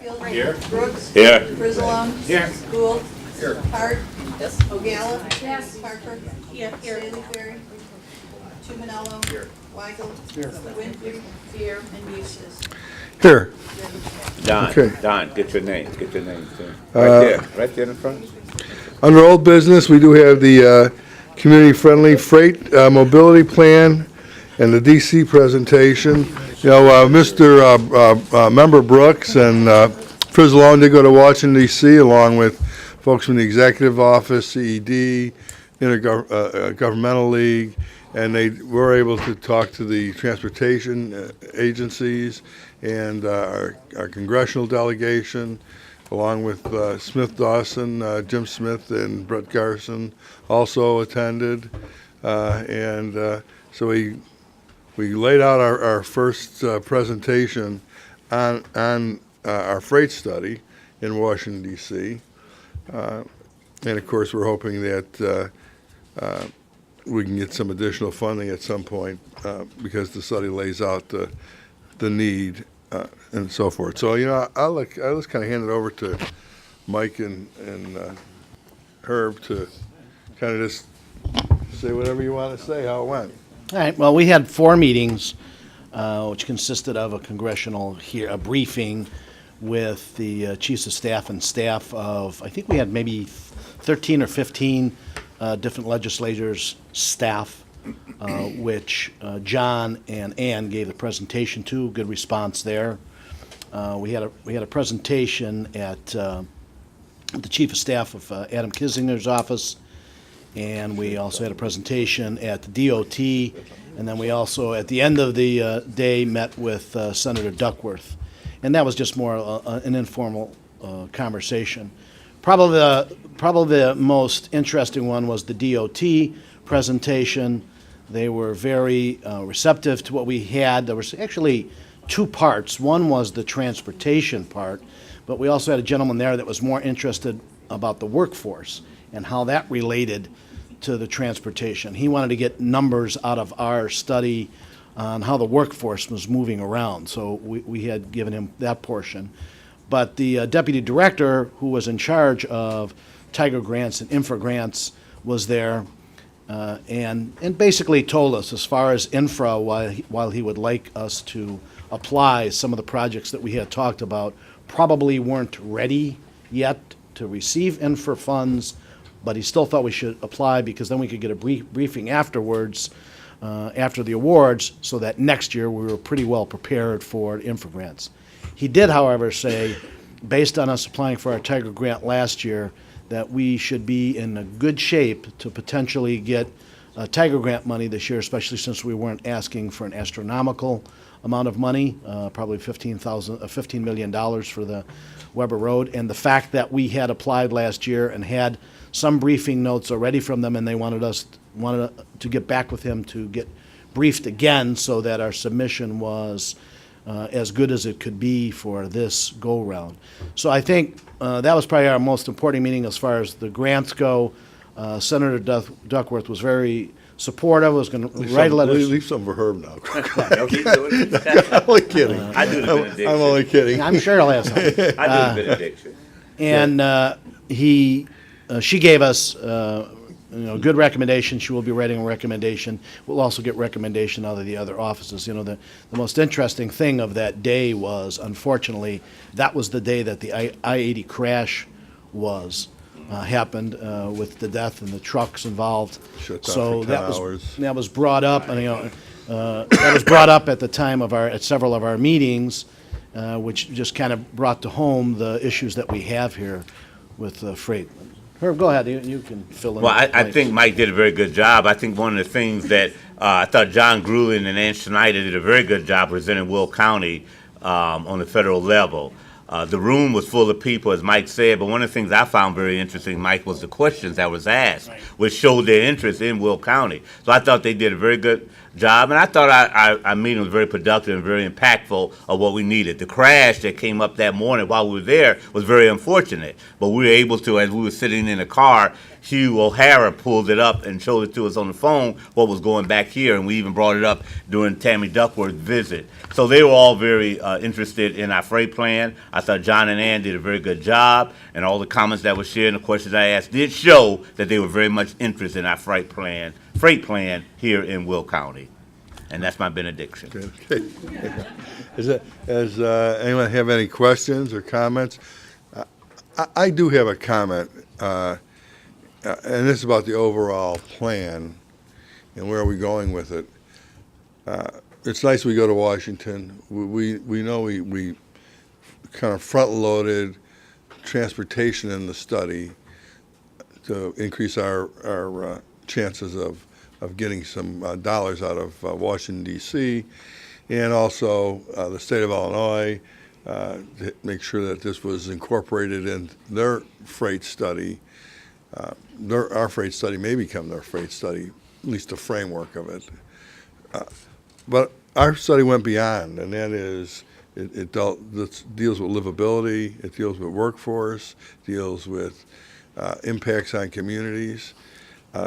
Hatfield. Here. Brooks. Here. Frizalone. Here. Gould. Here. Hart. Yes. O'Galla. Yes. Parker. Here. Stanley Berry. Chumanello. Here. Weigel. Winfrey. Here. And Eustace. Here. Don, Okay. Don, get your name, sir. Right there in the front. Under old business, we do have the community-friendly freight mobility plan and the DC presentation. You know, Member Brooks and Frizalone did go to Washington DC along with folks from the Executive Office, CED, Intergovernmental League, and they were able to talk to the transportation agencies and our congressional delegation, along with Smith Dawson, Jim Smith, and Brett Garson also attended. So we laid out our first presentation on our freight study in Washington, D.C. And of course, we're hoping that we can get some additional funding at some point because the study lays out the need and so forth. So, you know, I'll just kind of hand it over to Mike and Herb to kind of just say whatever you want to say, how it went. All right, well, we had 4 meetings, which consisted of a congressional a briefing with the chiefs of staff and staff of, I think we had maybe 13 or 15 different legislators' staff, which John and Ann gave the presentation to. Good response there. We had a presentation at the chief of staff of Adam Kinzinger's office, and we also had a presentation at the DOT, and then we also, at the end of the day, met with Senator Duckworth. And that was just more an informal conversation. Probably the most interesting one was the DOT presentation. They were very receptive to what we had. There was actually 2 parts. One was the transportation part, but we also had a gentleman there that was more interested about the workforce and how that related to the transportation. He wanted to get numbers out of our study on how the workforce was moving around, so we had given him that portion. But the deputy director, who was in charge of Tiger grants and infra grants, was there and basically told us, as far as infra, while he would like us to apply, some of the projects that we had talked about probably weren't ready yet to receive infra funds, but he still thought we should apply because then we could get a briefing afterwards, after the awards, so that next year we were pretty well prepared for infra grants. He did, however, say, based on us applying for our Tiger grant last year, that we should be in a good shape to potentially get Tiger grant money this year, especially since we weren't asking for an astronomical amount of money, probably $15 million for the Weber Road. And the fact that we had applied last year and had some briefing notes already from them, and they wanted to get back with him to get briefed again so that our submission was as good as it could be for this go-round. So I think that was probably our most important meeting as far as the grants go. Senator Duckworth was very supportive, was going to write a letter. Leave some for Herb now. No, keep doing it. I'm only kidding. I do the benediction. I'm only kidding. I'm sure he'll have something. I do the benediction. And she gave us good recommendation. She will be writing a recommendation. We'll also get recommendation out of the other offices. You know, the most interesting thing of that day was, unfortunately, that was the day that the I-80 crash happened with the death and the trucks involved. Shut down So for 10 hours. that was brought up, and that was brought up at the time of at several of our meetings, which just kind of brought to home the issues that we have here with freight. Herb, go ahead. You can fill in. Well, I blanks. think Mike did a very good job. I think one of the things that I thought John Grulin and Ann Schneider did a very good job presenting Will County on the federal level. The room was full of people, as Mike said, but one of the things I found very interesting, Mike, was the questions that was asked, which showed their interest in Will County. So I thought they did a very good job, and I thought our meeting was very productive and very impactful of what we needed. The crash that came up that morning while we were there was very unfortunate, but we were able to, as we were sitting in the car, Hugh O'Hara pulled it up and showed it to us on the phone what was going back here, and we even brought it up during Tammy Duckworth's visit. So they were all very interested in our freight plan. I thought John and Ann did a very good job, and all the comments that were shared and the questions I asked did show that they were very much interested in our freight plan here in Will County. And that's my benediction. Okay. Does anyone have any questions or comments? I do have a comment, and this is about the overall plan and where are we going with it. It's nice we go to Washington. We know we kind of front-loaded transportation in the study to increase our chances of getting some dollars out of Washington, D.C., and also the state of Illinois, to make sure that this was incorporated in their freight study. Our freight study may become their freight study, at least the framework of it. But our study went beyond, and that is, it deals with livability, it deals with workforce, deals with impacts on communities.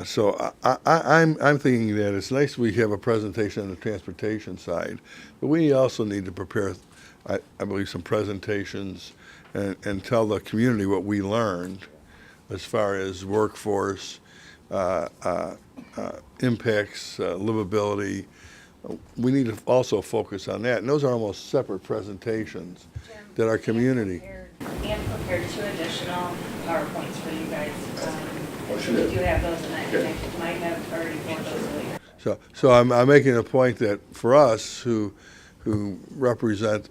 So I'm thinking that it's nice we have a presentation on the transportation side, but we also need to prepare, I believe, some presentations and tell the community what we learned as far as workforce, impacts, livability. We need to also focus on that, and those are almost separate presentations that our community. And prepared 2 additional PowerPoints for you guys. We do have those, and I might have already poured those later. So I'm making a point that for us who represent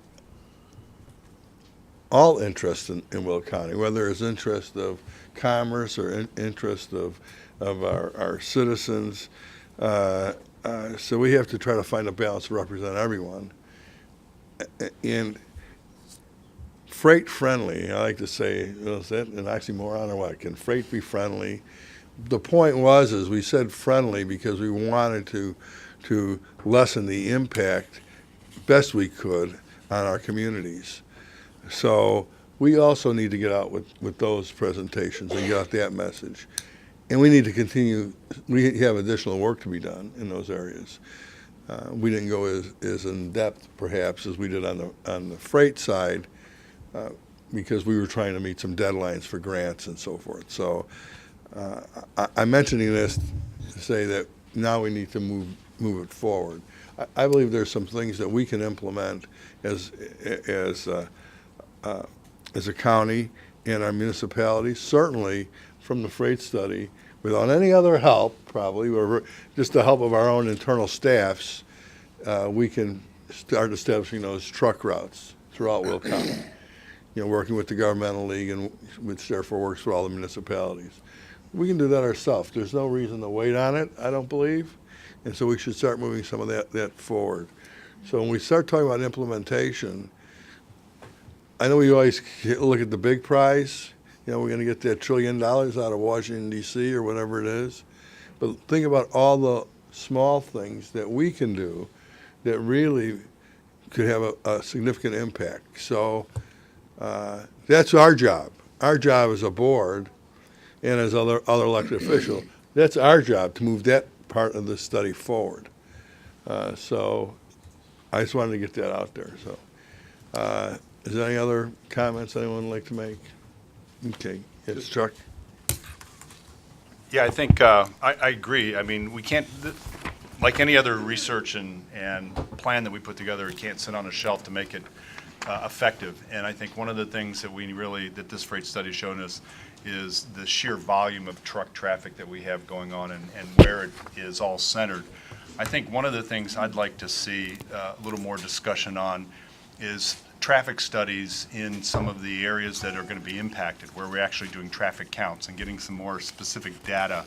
all interest in Will County, whether it's interest of commerce or interest of our citizens, so we have to try to find a balance to represent everyone. And freight friendly, I like to say, is that an oxymoron or what? Can freight be friendly? The point is we said friendly because we wanted to lessen the impact best we could on our communities. So we also need to get out with those presentations and get out that message. And we need to continue, we have additional work to be done in those areas. We didn't go as in depth perhaps as we did on the freight side, because we were trying to meet some deadlines for grants and so forth. So I'm mentioning this to say that now we need to move it forward. I believe there's some things that we can implement as a county and our municipalities, certainly from the freight study, without any other help, probably, or just the help of our own internal staffs, we can start establishing those truck routes throughout Will County. Working with the governmental league, and which therefore works for all the municipalities. We can do that ourselves. There's no reason to wait on it, I don't believe, and so we should start moving some of that forward. So when we start talking about implementation, I know we always look at the big prize. We're going to get that $1 trillion out of Washington, D.C., or whatever it is. But think about all the small things that we can do that really could have a significant impact. So that's our job. Our job as a board and as other elected official, that's our job to move that part of the study forward. So I just wanted to get that out there. So is there any other comments anyone would like to make? Okay, yes, Chuck. Yeah, I think I agree. I mean, we can't, like any other research and plan that we put together, it can't sit on a shelf to make it effective. And I think one of the things that this freight study has shown us is the sheer volume of truck traffic that we have going on and where it is all centered. I think one of the things I'd like to see a little more discussion on is traffic studies in some of the areas that are going to be impacted, where we're actually doing traffic counts and getting some more specific data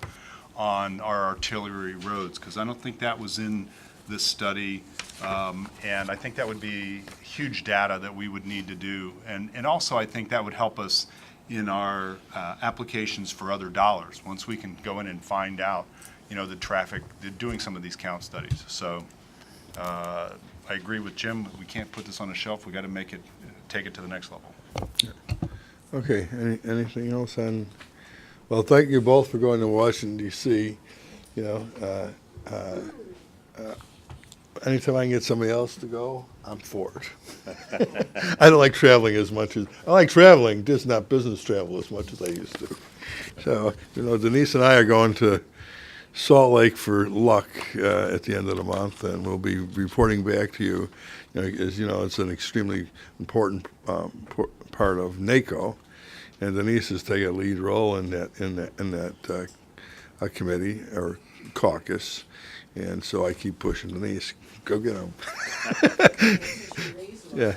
on our arterial roads, because I don't think that was in this study, and I think that would be huge data that we would need to do. And also I think that would help us in our applications for other dollars, once we can go in and find out, the traffic, doing some of these count studies. So I agree with Jim. We can't put this on a shelf. We got to take it to the next level. Okay. Anything else on Well, thank you both for going to Washington DC. You know, anytime I can get somebody else to go, I'm for it. I don't like traveling as much as, I like traveling, just not business travel as much as I used to. So, you know, Denise and I are going to Salt Lake for Luck at the end of the month, and we'll be reporting back to you. You know, as you know, it's an extremely important part of NACO, and Denise is taking a lead role in that committee or caucus, and so I keep pushing Denise. Go get them. Yeah.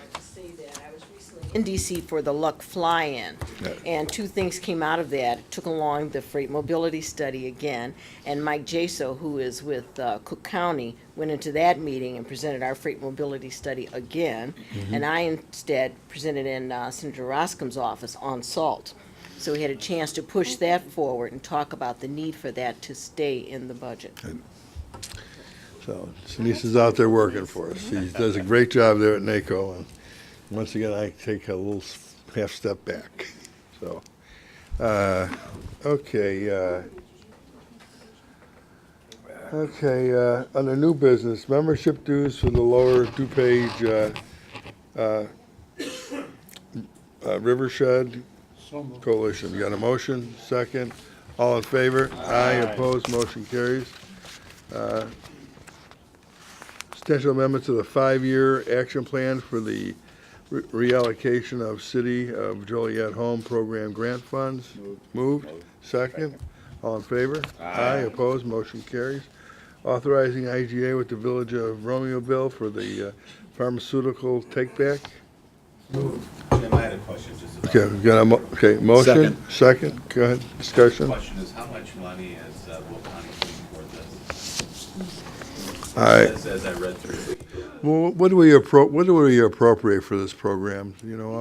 In DC for the Luck Fly-In, Yeah. and two things came out of that. It took along the freight mobility study again, and Mike Jaso, who is with Cook County, went into that meeting and presented our freight mobility study again, and I instead presented in Senator Roscom's office on SALT. So we had a chance to push that forward and talk about the need for that to stay in the budget. So Denise is out there working for us. She does a great job there at NACO, and once again, I take a little half step back. So, okay. Under new business, membership dues for the Lower DuPage Rivershed Coalition. You got a motion? Second? All in favor? Aye. Opposed? Motion carries. Substantial amendment to the 5-year action plan for the reallocation of City of Joliet Home Program grant funds. Moved. Second. All in favor? Aye. Opposed? Motion carries. Authorizing IGA with the Village of Romeoville for the pharmaceutical take-back. Jim, I had a question just about. Okay, we got a motion. Second. Go ahead. The Discussion. question is, how much money is Will County putting toward this? All right. As I read through. Well, what do we appropriate for this program? You know.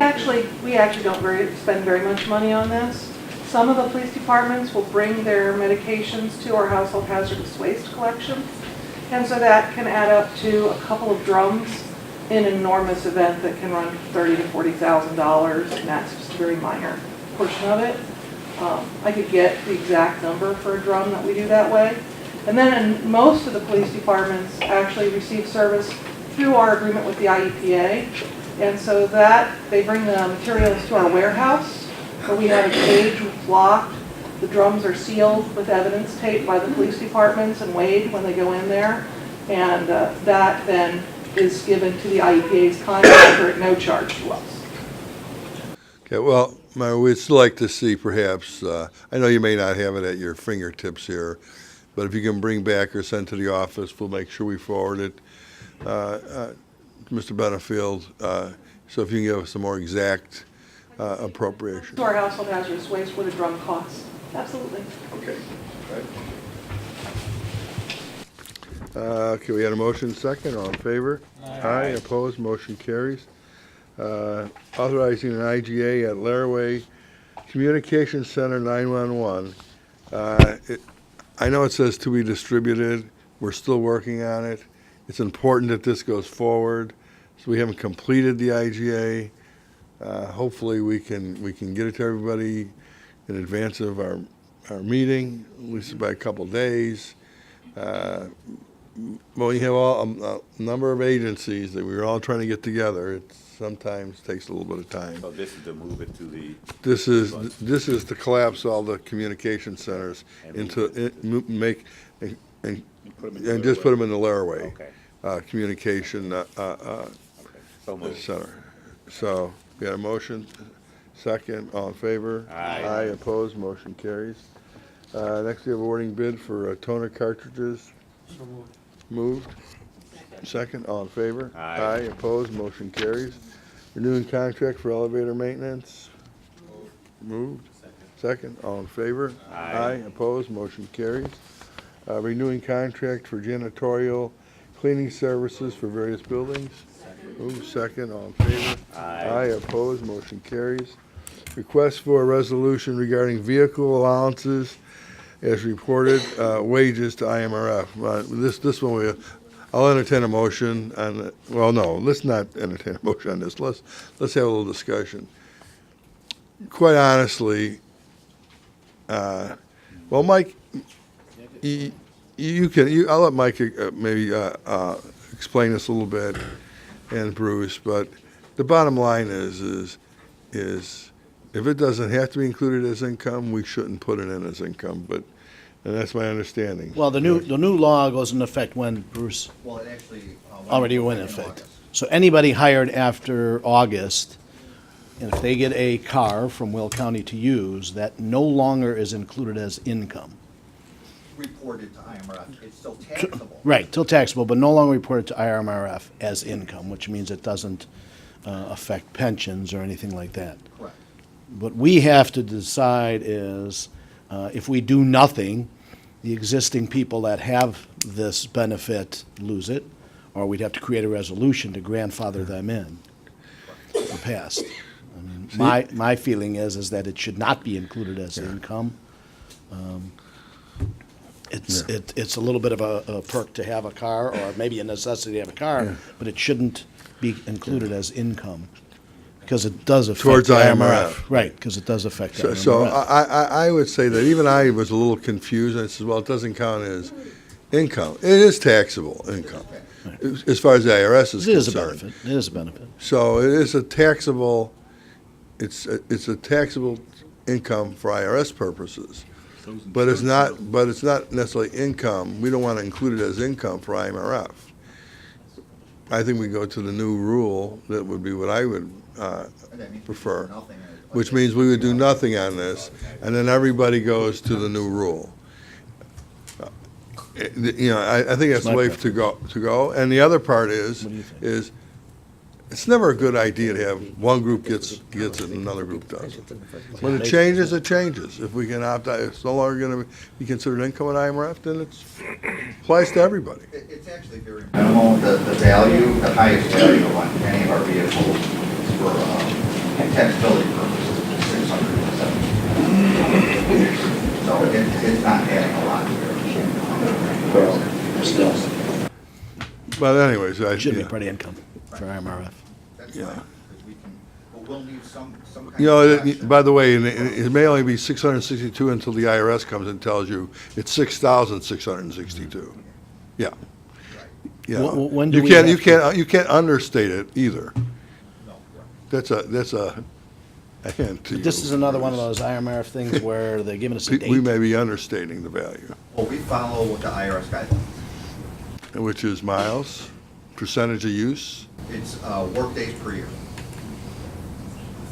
We actually don't spend very much money on this. Some of the police departments will bring their medications to our household hazardous waste collection. And so that can add up to a couple of drums in an enormous event that can run $30,000 to $40,000, and that's just a very minor portion of it. I could get the exact number for a drum that we do that way. And then most of the police departments actually receive service through our agreement with the IEPA. And so that, they bring the materials to our warehouse, where we have a cage locked. The drums are sealed with evidence tape by the police departments and weighed when they go in there. And that then is given to the IEPA's contractor at no charge to us. Okay, well, we'd still like to see perhaps, I know you may not have it at your fingertips here, but if you can bring back or send to the office, we'll make sure we forward it. Mr. Benefield, so if you can give us some more exact appropriation. To our household hazardous waste, what a drum costs. Absolutely. Okay. Okay, we had a motion second, all in favor? Aye. Opposed, motion carries. Authorizing an IGA at Laraway Communication Center 911. I know it says to be distributed, we're still working on it. It's important that this goes forward, so we haven't completed the IGA. Hopefully we can get it to everybody in advance of our meeting, at least by a couple days. When you have a number of agencies that we're all trying to get together, it sometimes takes a little bit of time. So this is to move it to the. This is to collapse all the communication centers into, and just put them in the Laraway Okay. Communication So moved. Center. So, we got a motion, second, all in favor? Aye. Aye, opposed, motion carries. Next, we have awarding bid for toner cartridges. Moved. Second, all in favor? Aye. Opposed, motion carries. Renewing contract for elevator maintenance. Moved. Second, all in favor? Aye. Opposed, motion carries. Renewing contract for janitorial cleaning services for various buildings. Moved. Second, all in favor? Aye. Opposed, motion carries. Request for a resolution regarding vehicle allowances as reported, wages to IMRF. This one, I'll entertain a motion on, well, no, let's not entertain a motion on this. Let's have a little discussion. Quite honestly, well, Mike, I'll let Mike maybe explain this a little bit, and Bruce, but the bottom line is if it doesn't have to be included as income, we shouldn't put it in as income, and that's my understanding. Well, the new law goes into effect when, Bruce? Well, it actually. Already went into effect. So anybody hired after August, and if they get a car from Will County to use, that no longer is included as income. Reported to IMRF, it's still taxable. Right, still taxable, but no longer reported to IRMRF as income, which means it doesn't affect pensions or anything like that. Correct. What we have to decide is, if we do nothing, the existing people that have this benefit lose it, or we'd have to create a resolution to grandfather them in the past. I mean, my feeling is that it should not be included as income. It's a little bit of a perk to have a car, or maybe a necessity to have a car, but it shouldn't be included as income, because it does affect Towards the IMRF. Right, because it does affect the So IMRF. I would say that even I was a little confused. I said, well, it doesn't count as income. It is taxable income, as far as the IRS is It is a concerned. benefit, it is a benefit. So it is a taxable, it's a taxable income for IRS purposes. But it's not necessarily income. We don't want to include it as income for IMRF. I think we go to the new rule. That would be what I would prefer, which means we would do nothing on this, and then everybody goes to the new rule. You know, I think that's the way to go. And the other part is it's never a good idea to have one group gets it and another group doesn't. When it changes, it changes. If we can opt out, if it's no longer going to be considered income at IMRF, then it applies to everybody. It's actually very minimal, the value, the highest value on any of our vehicles for taxability purposes is $670. So it's not adding a lot here. Still, But anyways, should be part of income for IMRF. That's Yeah. fine, because we can, but we'll need some kind you know, of direction. by the way, and it may only be 662 until the IRS comes and tells you it's 6,662. Yeah. Yeah. When do You we can't, have to- you can't understate it either. No, right. That's a hint to you. This is another one of those IMRF things where they're giving us a We date. may be understating the value, Well, we follow what the IRS guidelines. which is miles, percentage of use. It's work days per year.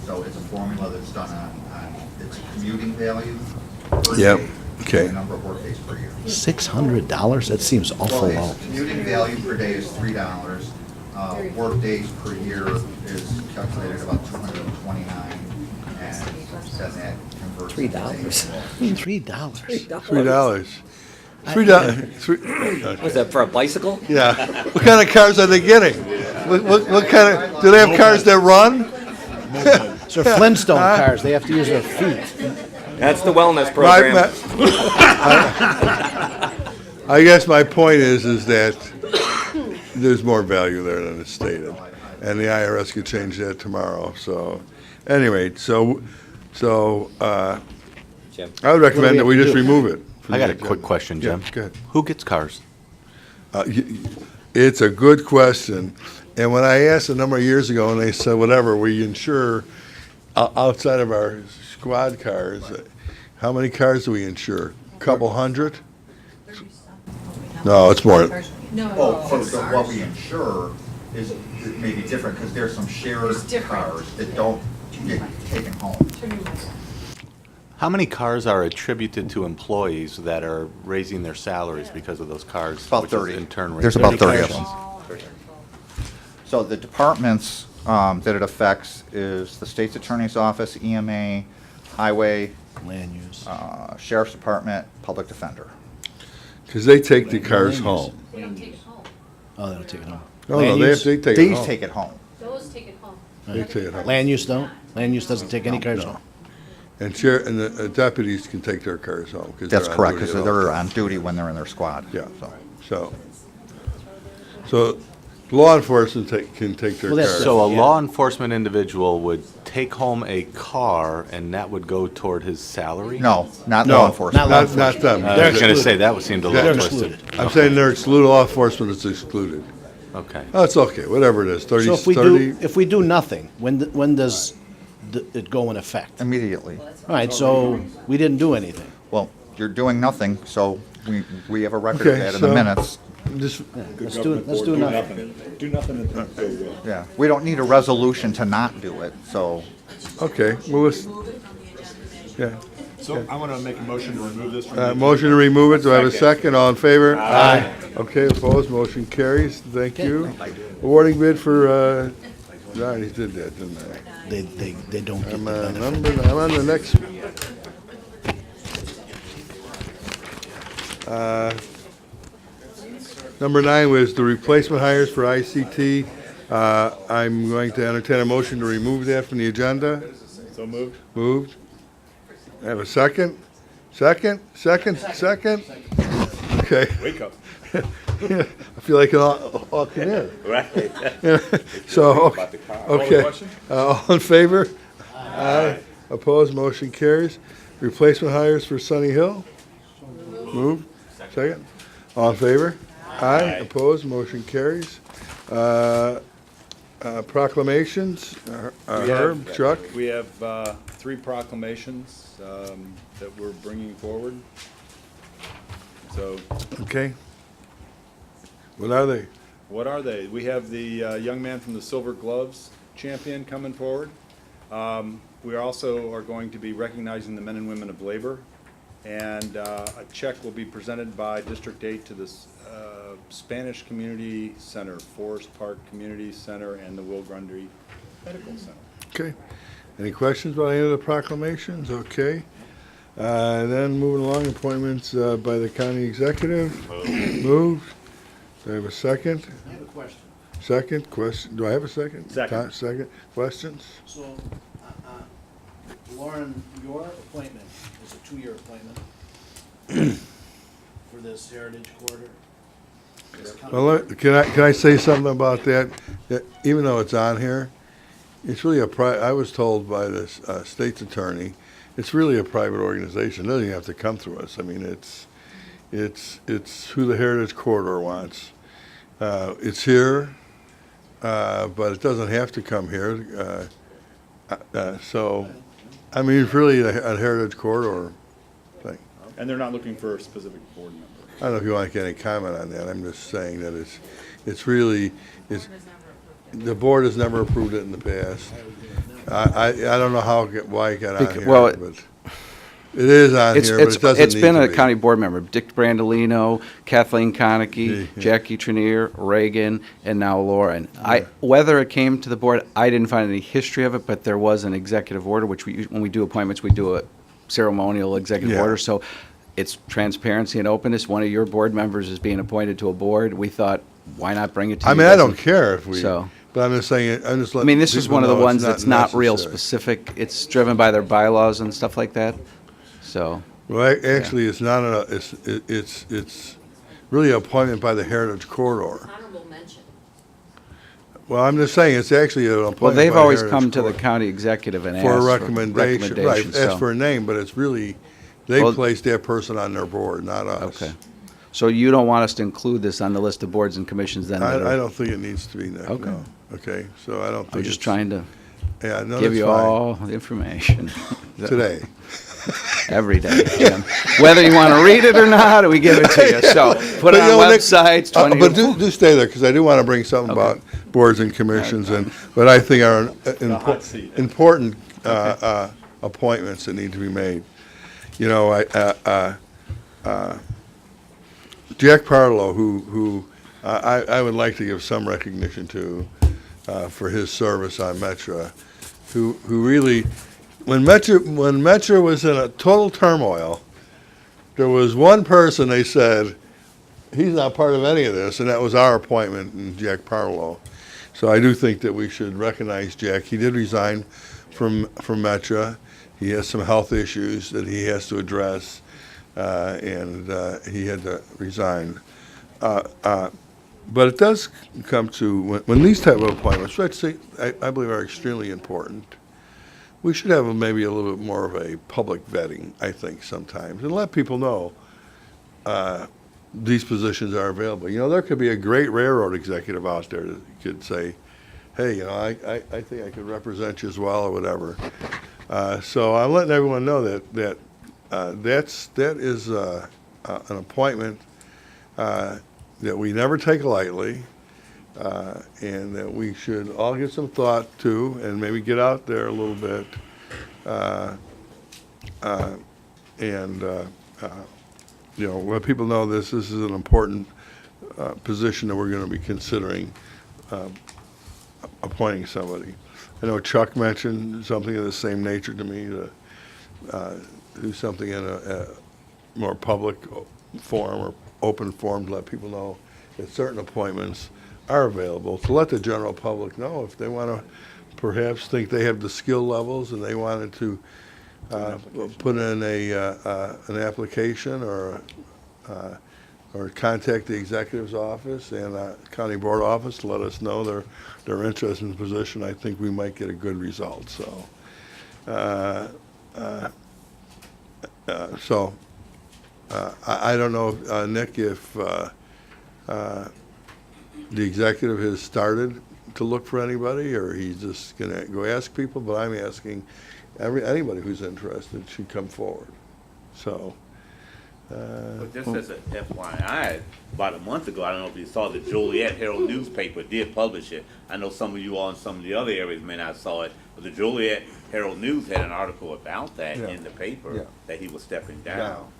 So it's a formula that's done on it's a commuting value per Yep, day, okay. and the number of work days per year. $600? That seems awful Well, low. it's commuting value per day is $3. Work days per year is calculated about 229, and then that converts. $3. $3? $3. $3. Was that for a bicycle? Yeah. What kind of cars are they getting? What kind of, do they have cars that run? So Flintstone cars, they have to use their feet. That's the wellness My- program. I guess my point is that there's more value there than is stated. And the IRS could change that tomorrow, so, anyway, so, Jim. I would recommend that we have to just do? remove it. from I got the a quick agenda. question, Jim. Yeah, go ahead. Who gets cars? It's a good question. And when I asked a number of years ago, and they said, whatever, we insure outside of our squad cars, how many cars do we insure? Couple hundred? No, it's more. Oh, so what we insure is maybe different, because there's some shared cars that don't get taken home. How many cars are attributed to employees that are raising their salaries because of those cars? About which is 30. in turn There's raising- about 30 of them. So the departments that it affects is the state's attorney's office, EMA, highway, Land use. sheriff's department, public defender. Because they take the cars home. They don't take it home. Oh, they don't take it home. No, Land use? they take it These home. take it home. Those take it home. They take it home. Land use don't? Land use doesn't take any cars No. home. And the deputies can take their cars home. 'Cause That's they're on correct, duty because at all they're times. on duty when they're in their squad. Yeah, So. so law enforcement can take their Well, that's- cars. So a Yeah. law enforcement individual would take home a car and that would go toward his salary? No, not No, law enforcement. not law Not them. I was going to say, that would seem a They're little twisted. excluded. I'm saying they're excluded, law enforcement is excluded. Okay. Oh, it's okay, whatever it is, 30, So 30. if we do nothing, when does it go in effect? Immediately. All right, so we didn't do anything. Well, you're doing nothing, so we have a record of Okay, that in the so- minutes. Just, Let's do nothing. Do nothing until it's over. Yeah, we don't need a resolution to not do it, so. okay, well, let's, Remove it from the agenda. yeah. So I want to make a motion to remove this from the Motion to remove it, do I have a second, all in favor? Aye. Okay, opposed, motion carries, thank you. Awarding bid for, I already did that, didn't I? They don't get the benefit. I'm on the next. Number 9 was the replacement hires for ICT. I'm going to entertain a motion to remove that from the agenda. So moved? Moved. I have a second? Second? Okay. Wake up. I feel like an auctioneer. Right. So, okay. question? All in favor? Aye. Opposed, motion carries. Replacement hires for Sunny Hill? Moved. Second. All in favor? Aye. Opposed, motion carries. Proclamations, Herb, Chuck? We have 3 proclamations that we're bringing forward. So Okay. What are they? what are they? We have the young man from the Silver Gloves champion coming forward. We also are going to be recognizing the men and women of labor. And a check will be presented by District 8 to the Spanish Community Center, Forest Park Community Center, and the Will Grundy Medical Center. Okay. Any questions about any of the proclamations? Okay. Then moving along, appointments by the county executive. Moved. Do I have a second? I have a question. Second, question, do I have a second? Second. Second, questions? So, Lauren, your appointment is a 2-year appointment for this Heritage Corridor. This county- Well, can I say something about that? That even though it's on here, it's really I was told by the state's attorney, it's really a private organization. It doesn't even have to come through us. I mean, it's who the Heritage Corridor wants. It's here, but it doesn't have to come here. So, I mean, it's really a Heritage Corridor thing. And they're not looking for a specific board member. I don't know if you want to get any comment on that. I'm just saying that it's really, the board has never approved it in the past. I don't know why it got on here, Well, but it is on here, but it doesn't need to be. It's been a county board member, Dick Brandolino, Kathleen Konecki, Yeah. Jackie Trenier, Reagan, and now Lauren. Whether it came to the board, I didn't find any history of it, but there was an executive order, which when we do appointments, we do a ceremonial executive Yeah. order, so it's transparency and openness. One of your board members is being appointed to a board. We thought, why not bring it to you? I mean, I don't care if we, So- but I'm just saying, I'm just I letting mean, this is people one of the know it's ones that's not real necessary. specific. It's driven by their bylaws and stuff like that, so. Well, actually, it's not, it's really an appointment by the Heritage Corridor. Honorable mention. Well, I'm just saying, it's actually an appointment by Well, the they've always Heritage come to the Corridor county executive and asked for a for recommendation, right, recommendations. ask so- for a name, but it's really, they Well- placed that person on their board, not us. Okay. So you don't want us to include this on the list of boards and commissions then? that I are- don't think it needs to be there, Okay. no. Okay, so I don't think I'm just it's- trying to Yeah, no, give that's you fine. all the information. Today. Every day, Jim. Whether you want to read it or not, we give it to you. So put it But, you know, on Nick, websites, But do stay there, because I do want to bring something about boards and commissions, and what I think are hot seat. important appointments that need to be made. You know, Jack Parlow, who I would like to give some recognition to for his service on Metra, who really, when Metra was in a total turmoil, there was one person they said, he's not part of any of this, and that was our appointment in Jack Parlow. So I do think that we should recognize Jack. He did resign from Metra. He has some health issues that he has to address, and he had to resign. But it does come to, when these type of appointments, which I believe are extremely important, we should have maybe a little bit more of a public vetting, I think, sometimes, and let people know these positions are available. You know, there could be a great railroad executive out there that could say, hey, you know, I think I could represent you as well, or whatever. So I'm letting everyone know that that is an appointment that we never take lightly, and that we should all give some thought to, and maybe get out there a little bit, and you know, let people know this is an important position that we're going to be considering appointing somebody. I know Chuck mentioned something of the same nature to me, to do something in a more public forum or open forum to let people know that certain appointments are available, to let the general public know if they want to perhaps think they have the skill levels and they wanted to put in an application or contact the executive's office and county board office to let us know their interest in the position. I think we might get a good result. So, I don't know, Nick, if the executive has started to look for anybody, or he's just going to go ask people. But I'm asking anybody who's interested should come forward. So. But just as a FYI, about a month ago, I don't know if you saw, the Joliet Herald newspaper did publish it. I know some of you all in some of the other areas may not saw it, but the Joliet Herald News had an article about that in the paper, that he was stepping down.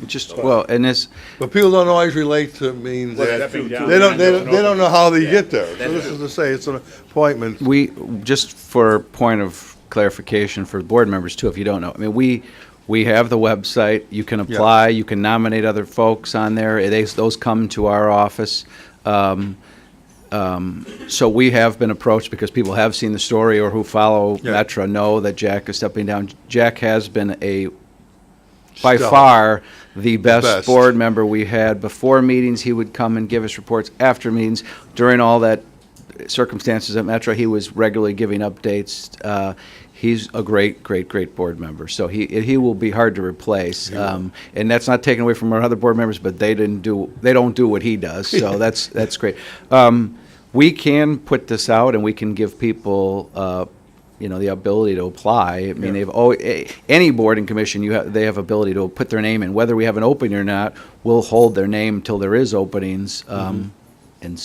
Just, well, and this, But people don't always relate to means Well, that stepping down. they don't know how they get there. So That's this true. is to say it's an appointment. we, just for point of clarification for board members too, if you don't know, I mean, we have the website, you can apply, you can nominate other folks on there, those come to our office. So we have been approached because people have seen the story or who follow Metra know that Jack is stepping down. Jack has been by Stellar. far the best best. board member we had. Before meetings, he would come and give us reports. After meetings, during all that circumstances at Metra, he was regularly giving updates. He's a great board member, so he will be hard to replace. And that's not taken away from our other board members, but they don't do what he does, so that's great. We can put this out, and we can give people the ability to apply. I mean, any board and commission, they have ability to put their name in. Whether we have an opening or not, we'll hold their name till there is openings. And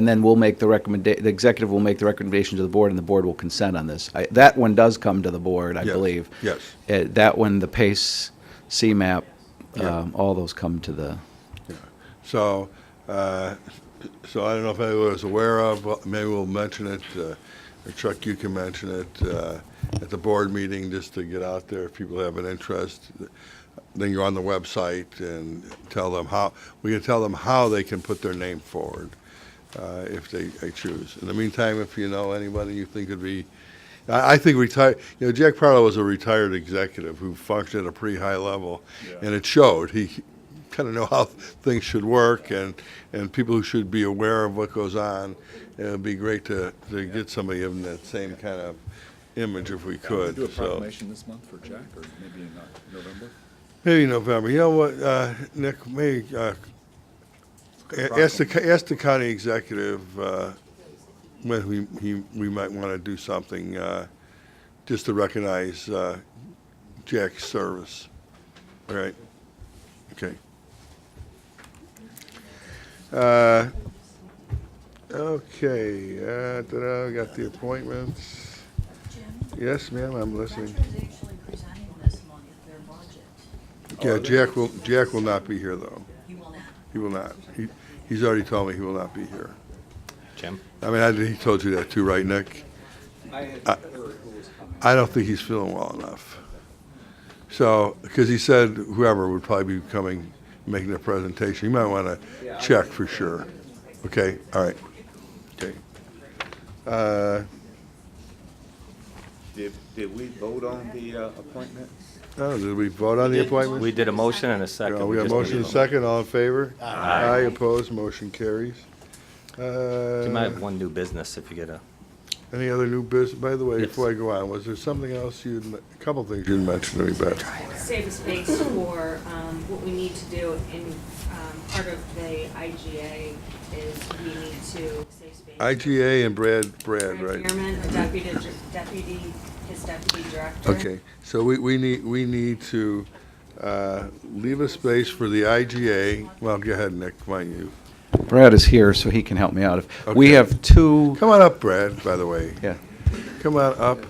then we'll make the executive will make the recommendation to the board, and the board will consent on this. That one does come to the board, I believe. Yes. That one, the PACE, CMAP, all those come to the. So, I don't know if anyone was aware of, well, maybe we'll mention it, or Chuck, you can mention it at the board meeting, just to get out there if people have an interest. Then you're on the website and we can tell them how they can put their name forward if they choose. In the meantime, if you know anybody you think would be, I think Jack Parlow was a retired executive who functioned at a pretty high level, and it showed. He kind of know how things should work, and people who should be aware of what goes on. It would be great to get somebody in that same kind of image if we could. Do a proclamation this month for Jack, or maybe in November? Maybe November. You know what, Nick, maybe ask the county executive when we might want to do something just to recognize Jack's service. All right? Okay. Okay, we got the appointments. Yes, ma'am, I'm listening. Metra's actually presenting this month their budget. Yeah, Jack will not be here, though. He will not. He will not. He's already told me he will not be here. Jim? I mean, he told you that too, right, Nick? I don't think he's feeling well enough. So, because he said whoever would probably be coming, making the presentation. You might want to check for sure. Okay, all right. Okay. Did we vote on the appointment? Oh, did we vote on the appointment? We did a motion and a second. We got a motion and a second. All in favor? Aye. Opposed? Motion carries. You might have one new business if you get a Any other new business? By the way, before I go on, was there something else a couple things you'd mentioned to me, Beth? Save a space for what we need to do in part of the IGA is we need to save space. IGA and Brad, Brad right? Bierman, our his deputy director. Okay, so we need to leave a space for the IGA. Well, go ahead, Nick, why don't you? Brad is here, so he can help me out. We Okay. have two, Come on up, Brad, by the way. yeah. Come on up.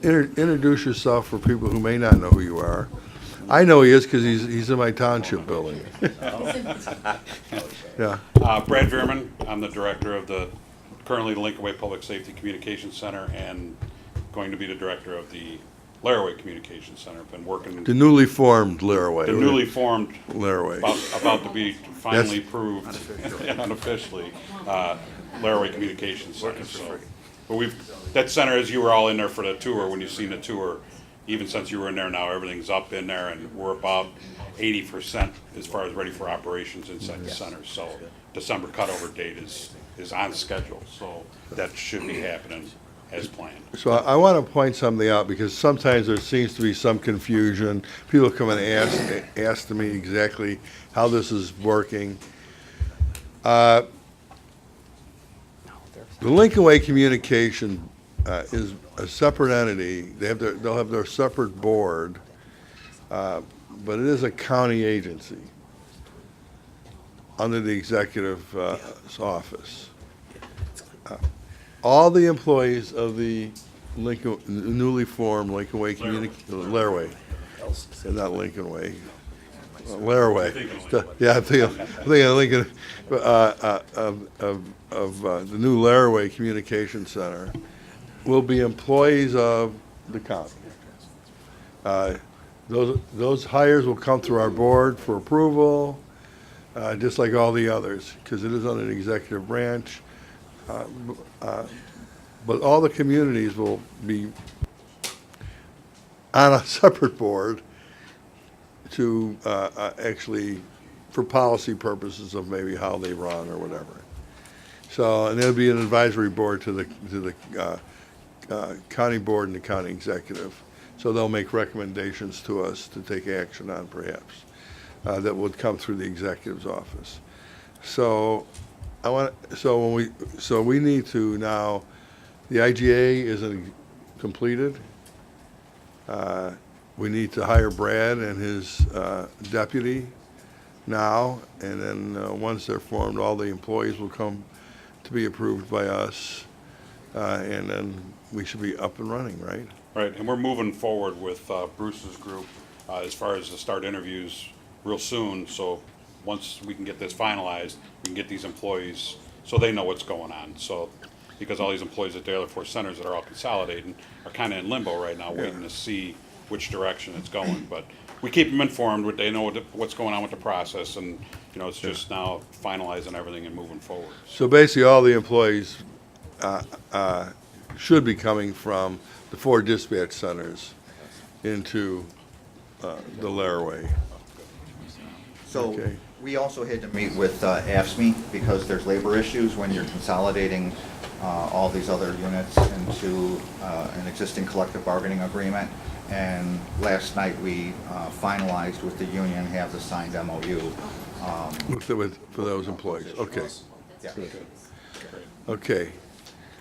Introduce yourself for people who may not know who you are. I know he is because he's in my township building. Yeah. Brad Veerman, I'm the director of currently the Lincoln Way Public Safety Communications Center and going to be the director of the Laraway Communications Center. Been working. The newly formed Laraway. The newly formed. Laraway. About to be finally proved unofficially, Laraway Communications Center. So, but that center, as you were all in there for the tour, when you've seen the tour, even since you were in there now, everything's up in there and we're about 80% as far as ready for operations inside the center. So December cutover date is on schedule. So that should be happening as planned. So I want to point something out because sometimes there seems to be some confusion. People come and ask me exactly how this is working. The Lincoln Way Communication is a separate entity. They'll have their separate board, but it is a county agency under the executive office. All the employees of the newly formed Lincoln Way Laraway, not Lincoln Way, Laraway. Yeah, I'm thinking of Lincoln, of the new Laraway Communication Center will be employees of the county. Those hires will come through our board for approval, just like all the others, because it is under the executive branch. But all the communities will be on a separate board to actually, for policy purposes of maybe how they run or whatever. So, and there'll be an advisory board to the county board and the county executive. So they'll make recommendations to us to take action on perhaps that would come through the executive's office. So we need to now, the IGA isn't completed. We need to hire Brad and his deputy now, and then once they're formed, all the employees will come to be approved by us, and then we should be up and running, right? Right, and we're moving forward with Bruce's group as far as to start interviews real soon. So once we can get this finalized, we can get these employees so they know what's going on. So because all these employees at the other 4 centers that are all consolidating are kind of in limbo right now, waiting to see which direction it's going. But we keep them informed. They know what's going on with the process, and it's just now finalizing everything and moving forward. So basically, all the employees should be coming from the 4 dispatch centers into the Laraway. So Okay. we also had to meet with AFSCME because there's labor issues when you're consolidating all these other units into an existing collective bargaining agreement. And last night we finalized with the union, have the signed MOU. For those employees, okay. Yeah. Okay.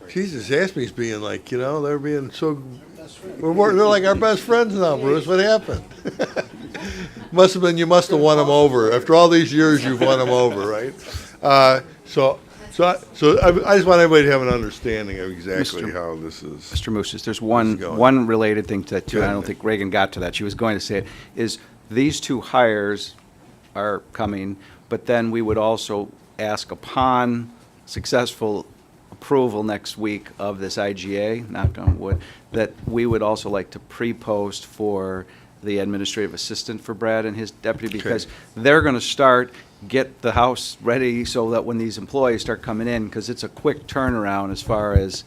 Jesus, AFSCME's being like, they're being so, they're like our best friends now, Bruce. What happened? You must have won them over. After all these years, you've won them over, right? So I just want everybody to have an understanding of exactly how this is. Mr. Mooses, there's going. one related thing to that too, and I Go don't ahead. think Reagan got to that. She was going to say it, is these 2 hires are coming, but then we would also ask upon successful approval next week of this IGA, knock on wood, that we would also like to pre-post for the administrative assistant for Brad and his deputy, because they're going to get the house ready so that when these employees start coming in, because it's a quick turnaround as far as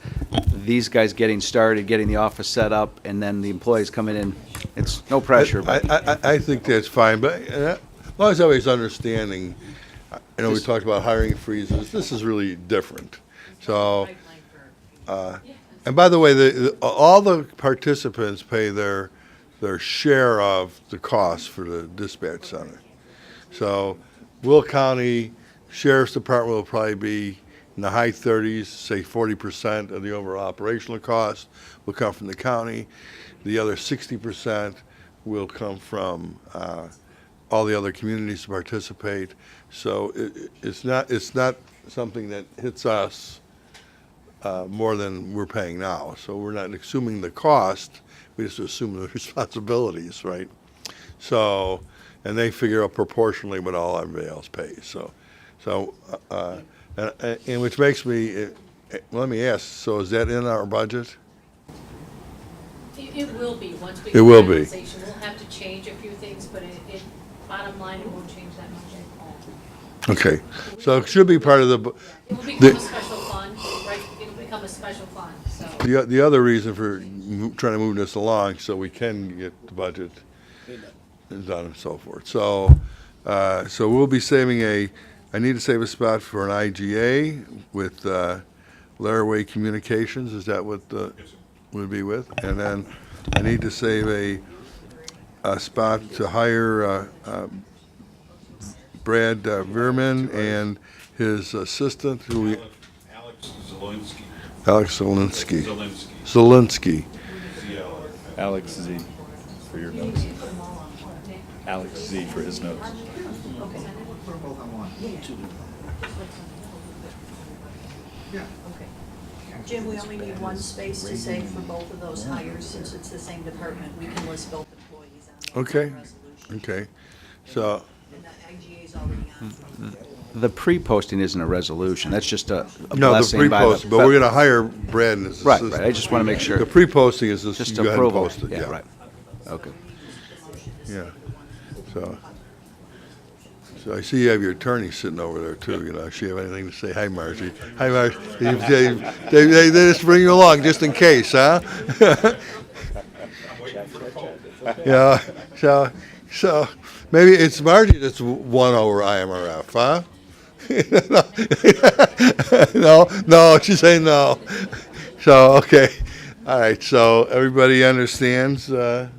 these guys getting started, getting the office set up, and then the employees coming in. It's no pressure. I think that's fine, but as long as everybody's understanding, we talked about hiring freezes. This is really different. So, And by the way, all the participants pay their share of the cost for the dispatch center. So Will County Sheriff's Department will probably be in the high 30s, say 40% of the overall operational cost will come from the county. The other 60% will come from all the other communities to participate. So it's not something that hits us more than we're paying now. So we're not assuming the cost, we just assume the responsibilities, right? So, and they figure out proportionally what all everybody else pays. And which makes me, let me ask, so is that in our budget? It will be, once we It get will be. finalization. We'll have to change a few things, but bottom line, it won't change that much. Okay, so it should be part of the, It will become a special fund, right? It'll become a special fund, so. the other reason for trying to move this along, so we can get the budget done and so forth. So, so we'll be saving I need to save a spot for an IGA with Laraway Communications, is that what would be with? And then I need to save a spot to hire Brad Veerman and his assistant, Alex Zelinski. Alex Zelinsky. Zelinski. Zelinsky. Alex Z for your notes. Alex Z for his notes. Jim, we only need one space to say for both of those hires, since it's the same department. We can list both employees on the Okay, resolution. okay. So, And that IGA's already on. The pre-posting isn't a resolution, that's just a no, the blessing by the... pre-post, but we're gonna hire Brad and his Right, assistant. right, I just want to make sure. The pre-posting is just, Just you go ahead and approval. post it, Yeah, yeah. right. Okay. Yeah, so I see you have your attorney sitting over there too, you know, if you have anything to say, hi Margie. Hi Margie, they just bring you along just in case, huh? Yeah, so maybe it's Margie that's won over IMRF, huh? No, she's saying no. So, okay, all right, so everybody understands, okay.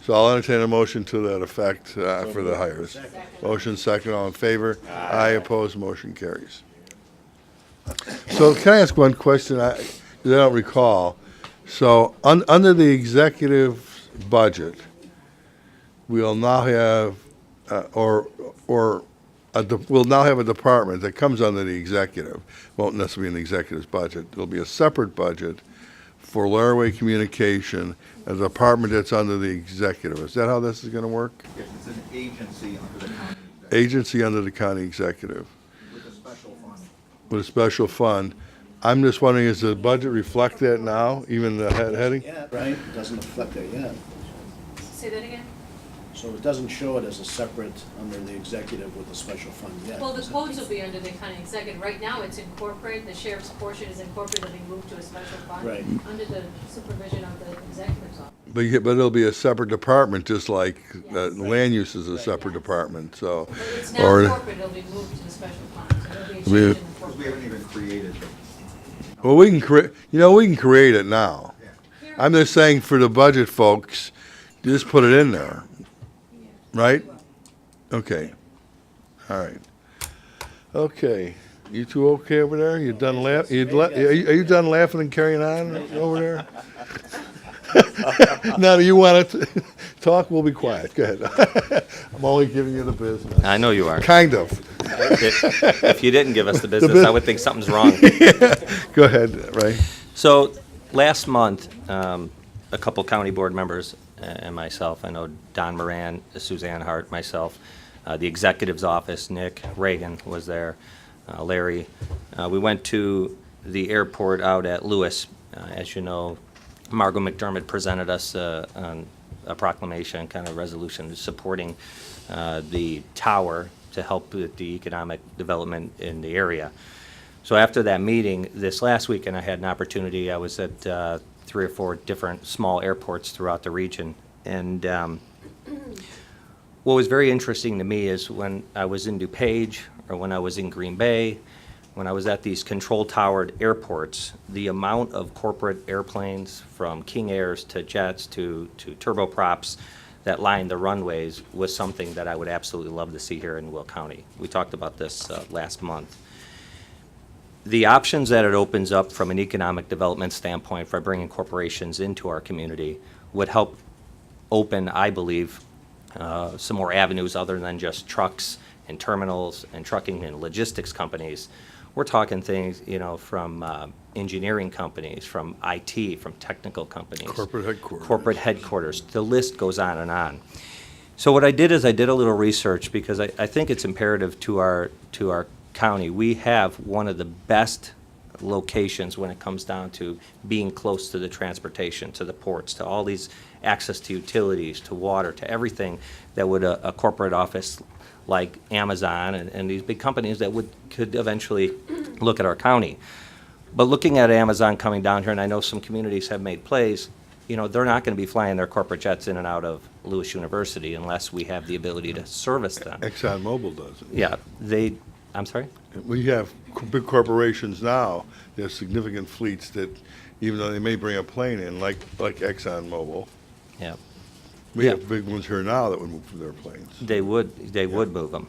So I'll entertain a motion to that effect for the hires. Motion second, all in favor? Aye, opposed, motion carries. So can I ask one question? I don't recall. So under the executive budget, we'll now have, we'll now have a department that comes under the executive. Won't necessarily be an executive's budget. There'll be a separate budget for Laraway Communication, a department that's under the executive. Is that how this is going to work? Yes, it's an agency under the county executive. Agency under the county executive With a special fund. with a special fund. I'm just wondering, does the budget reflect that now, even the heading? Yeah, right, it doesn't reflect that yet. Say that again? So it doesn't show it as a separate under the executive with a special fund yet. Well, the codes will be under the county executive. Right now, it's incorporated, the sheriff's portion is incorporated, it'll be moved to a special fund. Right. Under the supervision of the executive's office. But it'll be a separate department, just like land use is a separate department, so. But it's now or- incorporated, it'll be moved to the special fund, so there'll be a change We- in the Because we haven't even created it. Well, we can create it now. I'm just saying for the budget folks, just put it in there, right? Okay, all right. Okay, you two okay over there? You done laugh, are you done laughing and carrying on over there? Now, do you want to talk? We'll be quiet, go ahead. I'm only giving you the business. I know you are. Kind of. If you didn't give us the business, I would think something's wrong. Go ahead, Ray. So, last month, a couple county board members and myself, I know Don Moran, Suzanne Hart, myself, the executive's office, Nick Reagan was there, Larry. We went to the airport out at Lewis. As you know, Margot McDermott presented us on a proclamation, kind of resolution supporting the tower to help with the economic development in the area. So after that meeting, this last weekend, I had an opportunity. I was at 3 or 4 different small airports throughout the region. And what was very interesting to me is when I was in DuPage or when I was in Green Bay, when I was at these control-towered airports, the amount of corporate airplanes, from King Airs to jets to turboprops, that line the runways was something that I would absolutely love to see here in Will County. We talked about this last month. The options that it opens up from an economic development standpoint for bringing corporations into our community would help open, I believe, some more avenues other than just trucks and terminals and trucking and logistics companies. We're talking things, from engineering companies, from IT, from technical companies. Corporate headquarters. Corporate headquarters. The list goes on and on. So what I did is I did a little research because I think it's imperative to our county. We have one of the best locations when it comes down to being close to the transportation, to the ports, to all these access to utilities, to water, to everything that would a corporate office like Amazon and these big companies that could eventually look at our county. But looking at Amazon coming down here, and I know some communities have made plays, they're not going to be flying their corporate jets in and out of Lewis University unless we have the ability to service them. ExxonMobil does it. Yeah, I'm sorry? We have big corporations now, they have significant fleets that, even though they may bring a plane in, like ExxonMobil, Yeah. we have big ones here now that would move their planes. They would move them.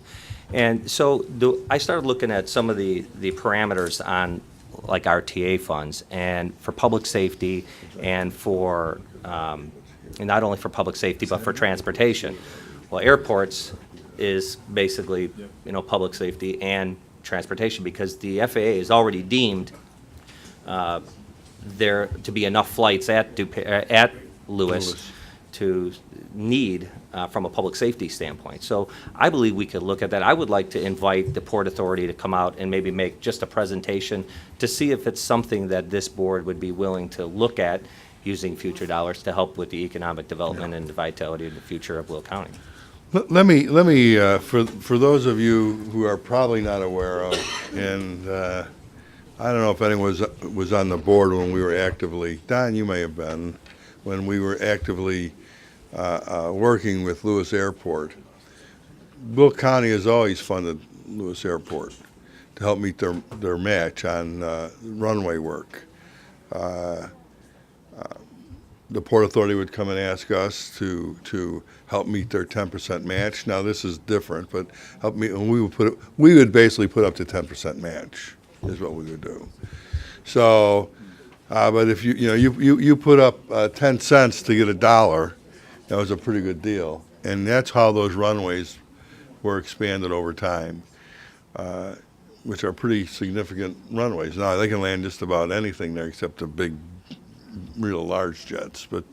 And so I started looking at some of the parameters on like RTA funds and for public safety and for, and not only for public safety, but for transportation. Well, airports is basically, public safety and transportation because the FAA is already deemed there to be enough flights at Lewis to need from a public safety standpoint. So I believe we could look at that. I would like to invite the Port Authority to come out and maybe make just a presentation to see if it's something that this board would be willing to look at using future dollars to help with the economic development and the vitality of the future of Will County. Let me, for those of you who are probably not aware of, and I don't know if anyone was on the board when we were actively, Don, you may have been, when we were actively working with Lewis Airport. Will County has always funded Lewis Airport to help meet their match on runway work. The Port Authority would come and ask us to help meet their 10% match. Now this is different, but help me, and we would basically put up to 10% match is what we would do. So, but if you put up 10 cents to get $1, that was a pretty good deal, and that's how those runways were expanded over time, which are pretty significant runways. Now they can land just about anything there except the big, real large jets, but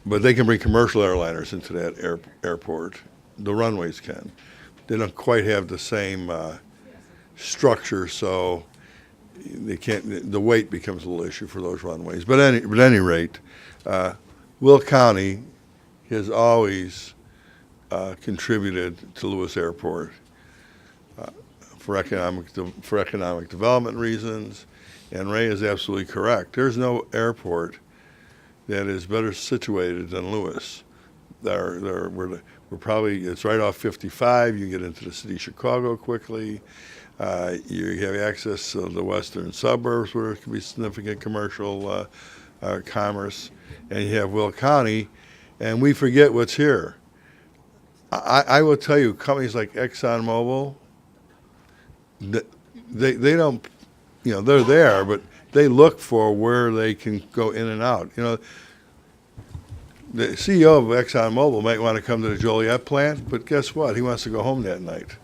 they can bring commercial airliners into that airport. The runways can. They don't quite have the same structure, so they can't. The weight becomes a little issue for those runways. But at any rate, Will County has always contributed to Lewis Airport for economic development reasons. And Ray is absolutely correct. There's no airport that is better situated than Lewis. We're probably, it's right off 55. You can get into the city of Chicago quickly. You have access to the western suburbs where there can be significant commercial commerce. And you have Will County, and we forget what's here. I will tell you, companies like ExxonMobil, they don't, they're there, but they look for where they can go in and out. The CEO of ExxonMobil might want to come to the Joliet plant, but guess what? He wants to go home that night.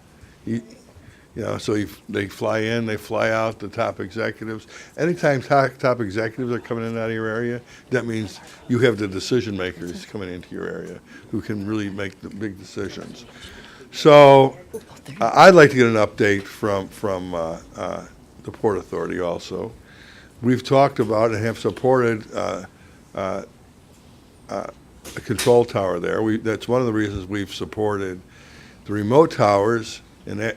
So they fly in, they fly out, the top executives. Anytime top executives are coming in and out of your area, that means you have the decision makers coming into your area who can really make the big decisions. So I'd like to get an update from the Port Authority also. We've talked about and have supported a control tower there. That's one of the reasons we've supported the remote towers, and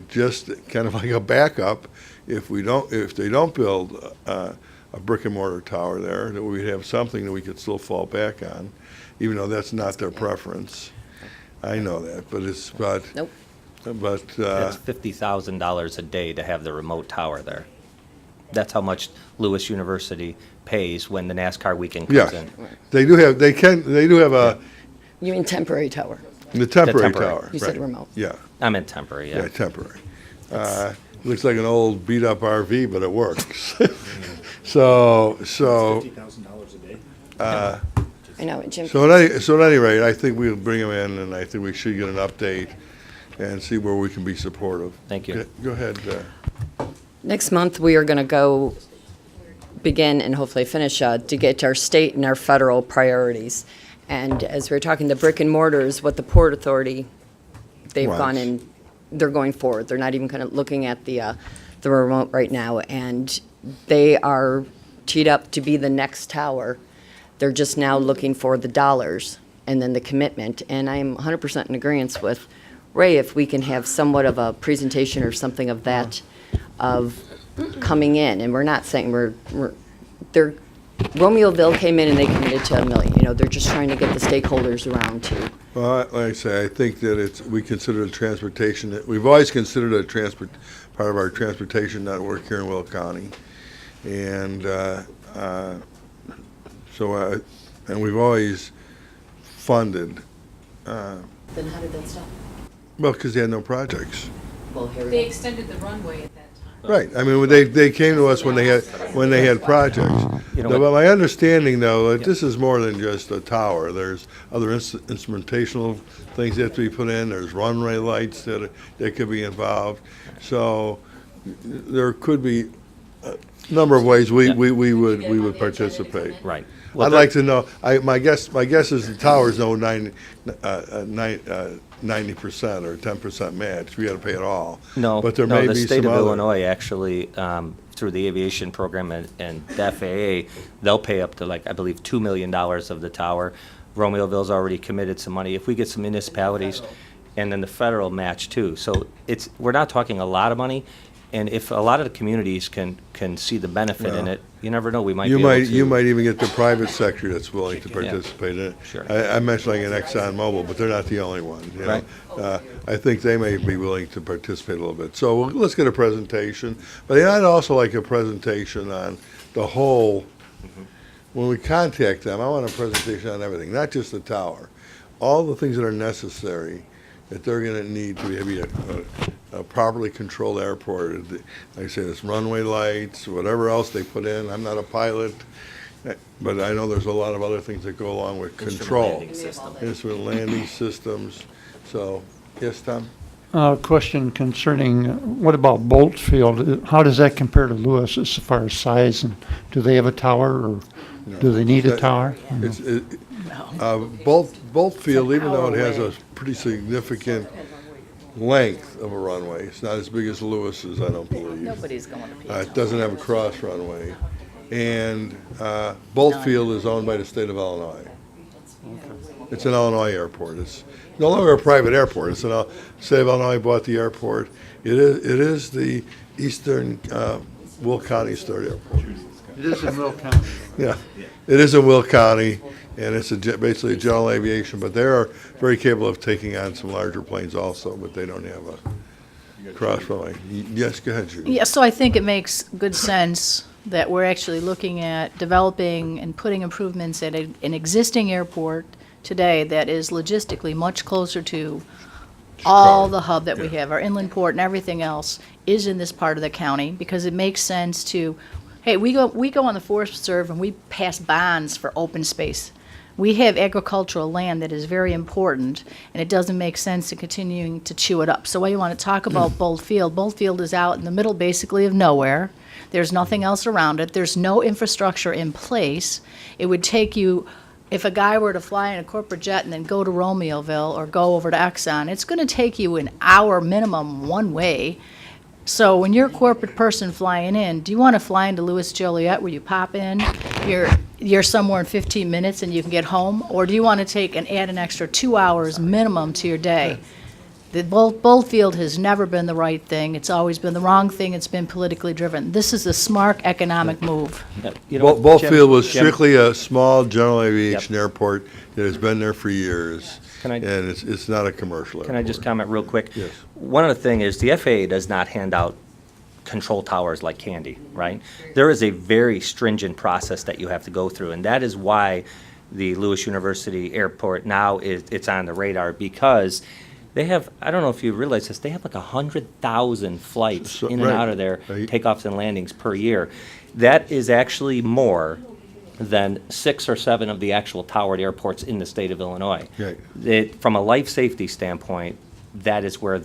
just kind of like a backup if they don't build a brick and mortar tower there, that we'd have something that we could still fall back on, even though that's not their preference. I know that, but Nope. but, It's $50,000 a day to have the remote tower there. That's how much Lewis University pays when the NASCAR weekend comes yeah, in. they do have a, You mean temporary tower? the temporary temporary. tower. You said right. remote. Yeah, I meant temporary, yeah, yeah. temporary. Looks like an old beat-up RV, but it works. So, $50,000 a day? I know, Jim. so at any rate, I think we'll bring them in, and I think we should get an update and see where we can be supportive. Thank you. Go ahead. Next month, we are going to go begin and hopefully finish to get our state and our federal priorities. And as we were talking, the brick and mortars, what the Port Authority, they've Right. gone in, they're going forward. They're not even kind of looking at the remote right now. And they are teed up to be the next tower. They're just now looking for the dollars and then the commitment. And I'm 100% in agreement with Ray, if we can have somewhat of a presentation or something of that, of coming in. And we're not saying they're, Romeoville came in and they committed to $1 million. You know, they're just trying to get the stakeholders around to. Well, like I say, I think that we consider the transportation, we've always considered a part of our transportation network here in Will County. And and we've always funded, Then how did that stop? well, because they had no projects. Well, here we They go. extended the runway at that time. Right, I mean, when they came to us when they had projects. You know But what- my understanding, though, that this is more than just a tower. There's other instrumentational things that have to be put in, there's runway lights that could be involved. So there could be a number of ways we would participate. Right. I'd like to know, my guess is the tower's no 90% or 10% match. We gotta pay it all. No, But there no, may the be state some of other. Illinois actually, through the aviation program and the FAA, they'll pay up to like, I believe, $2 million of the tower. Romeoville's already committed some money. If we get some municipalities, and then the federal match too. So we're not talking a lot of money, and if a lot of the communities can see the benefit in Well, it, you never know, we might be You able might, to. you might even get the private sector that's willing to participate in it. Sure. I mentioned like an ExxonMobil, but they're not the only one, you know. Right. I think they may be willing to participate a little bit. So let's get a presentation, but I'd also like a presentation on the whole. When we contact them, I want a presentation on everything, not just the tower. All the things that are necessary that they're gonna need to be a properly controlled airport. Like I say, it's runway lights, whatever else they put in. I'm not a pilot, but I know there's a lot of other things that go along with control. Instrument landing systems. So, yes, Tom? Question concerning, what about Boltfield? How does that compare to Lewis as far as size? And do they have a tower, or do they need a tower? Boltfield, even though it has a pretty significant length of a runway, it's not as big as Lewis's, I don't believe. Nobody's going to be. It doesn't have a cross runway. And Boltfield is owned by the state of Illinois. It's an Illinois airport. It's no longer a private airport. It's the state of Illinois bought the airport. It is the eastern Will County third airport. It is in Will County. Yeah, it is in Will County, and it's basically a general aviation, but they are very capable of taking on some larger planes also, but they don't have a cross runway. Yes, go ahead, Judy. Yeah, so I think it makes good sense that we're actually looking at developing and putting improvements at an existing airport today that is logistically much closer to all the hub that we have, our inland port and everything else is in this part of the county, because it makes sense to, hey, we go on the Forest Reserve and we pass bonds for open space. We have agricultural land that is very important, and it doesn't make sense to continuing to chew it up. So while you want to talk about Boltfield is out in the middle basically of nowhere. There's nothing else around it. There's no infrastructure in place. It would take you, if a guy were to fly in a corporate jet and then go to Romeoville or go over to Exxon, it's going to take you an hour minimum one way. So when you're a corporate person flying in, do you want to fly into Louis Joliet where you pop in, you're somewhere in 15 minutes and you can get home? Or do you want to take and add an extra 2 hours minimum to your day? The Boltfield has never been the right thing. It's always been the wrong thing. It's been politically driven. This is a smart economic move. You know, Boltfield was Jim- strictly a small general aviation airport that has been there for years. Can I- And it's not a commercial airport. Can I just comment real quick? Yes. One other thing is the FAA does not hand out control towers like candy, right? There is a very stringent process that you have to go through, and that is why the Lewis University Airport now it's on the radar, because they have, I don't know if you realize this, they have like 100,000 flights So- in and right. out of there, Right. takeoffs and landings per year. That is actually more than 6 or 7 of the actual towered airports in the state of Illinois. Right. From a life safety standpoint, that is where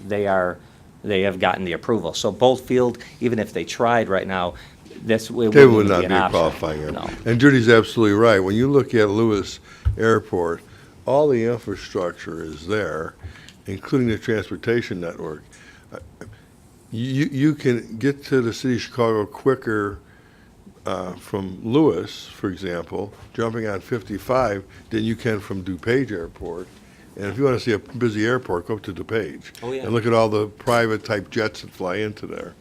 they have gotten the approval. So Bolt Field, even if they tried right now, this They wouldn't would not be be an a option. qualifying airport. No. And Judy's absolutely right. When you look at Lewis Airport, all the infrastructure is there, including the transportation network. You can get to the city of Chicago quicker from Lewis, for example, jumping on 55, than you can from DuPage Airport. And if you want to see a busy airport, go up to DuPage. Oh, yeah. And look at all the private type jets that fly into there.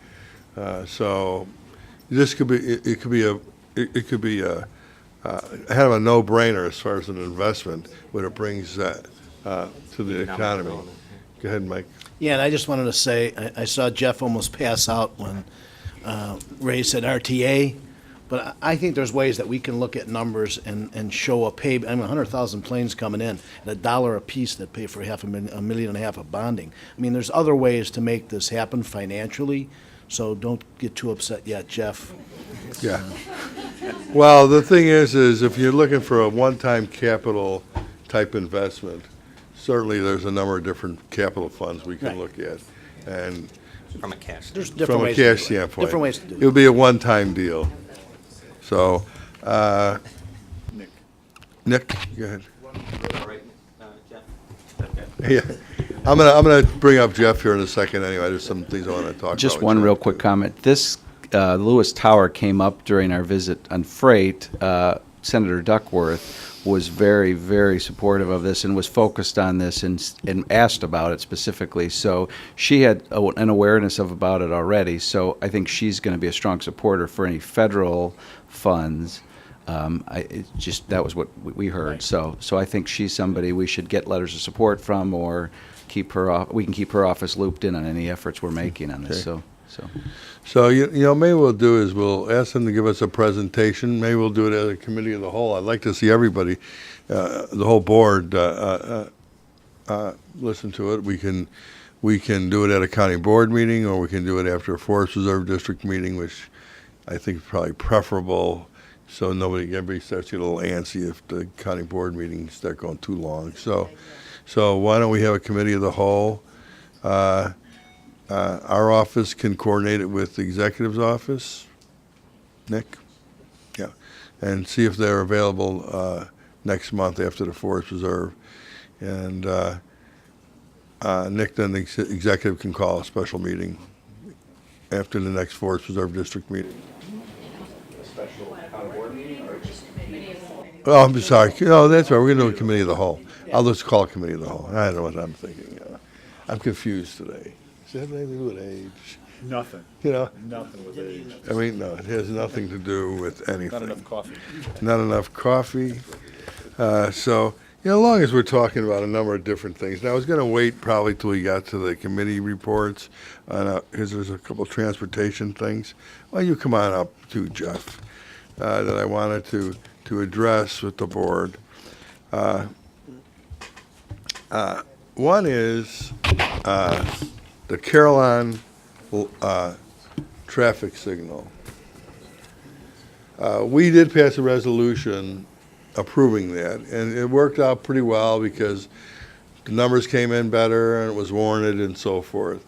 So this could be, it could be a kind of a no-brainer as far as an investment when it brings that to the economy. Go ahead, Mike. Yeah, and I just wanted to say, I saw Jeff almost pass out when Ray said RTA, but I think there's ways that we can look at numbers and show a pay, 100,000 planes coming in, at $1 a piece that pay for $1.5 million of bonding. I mean, there's other ways to make this happen financially, so don't get too upset yet, Jeff. Yeah. Well, the thing is if you're looking for a one-time capital type investment, certainly there's a number of different capital funds we can look at. And From a cash. There's different from a ways to do cash it. standpoint. Different ways to do it. It'll be a one-time deal. So, Nick, go ahead. Yeah, I'm gonna bring up Jeff here in a second anyway. There's some things I want to talk about. Just with one Jeff. real quick comment. This Lewis Tower came up during our visit on Freight. Senator Duckworth was very, very supportive of this and was focused on this and asked about it specifically. So she had an awareness about it already. So I think she's going to be a strong supporter for any federal funds. That was what we heard. So I think she's somebody we should get letters of support from, or we can keep her office looped in on any efforts we're making on this. Okay. So you know, maybe what we'll do is we'll ask them to give us a presentation. Maybe we'll do it at a committee of the whole. I'd like to see everybody, the whole board, listen to it. We can do it at a county board meeting, or we can do it after a Forest Reserve District meeting, which I think is probably preferable, so everybody starts to get a little antsy if the county board meetings start going too long. So why don't we have a committee of the whole? Our office can coordinate it with the executive's office. Nick? Yeah. And see if they're available next month after the Forest Reserve. And Nick, then the executive can call a special meeting after the next Forest Reserve District meeting. Oh, I'm sorry. No, that's right. We're going to do a committee of the whole. I'll just call a committee of the whole. I don't know what I'm thinking. I'm confused today. Does that have anything to do with age? Nothing. You know? Nothing with age. I mean, no, it has nothing to do with anything. Not enough coffee. Not enough coffee. So, as long as we're talking about a number of different things. Now, I was going to wait probably till we got to the committee reports, because there's a couple of transportation things. Why don't you come on up too, Jeff, that I wanted to address with the board. One is the Carillon traffic signal. We did pass a resolution approving that, and it worked out pretty well because the numbers came in better and it was warranted and so forth.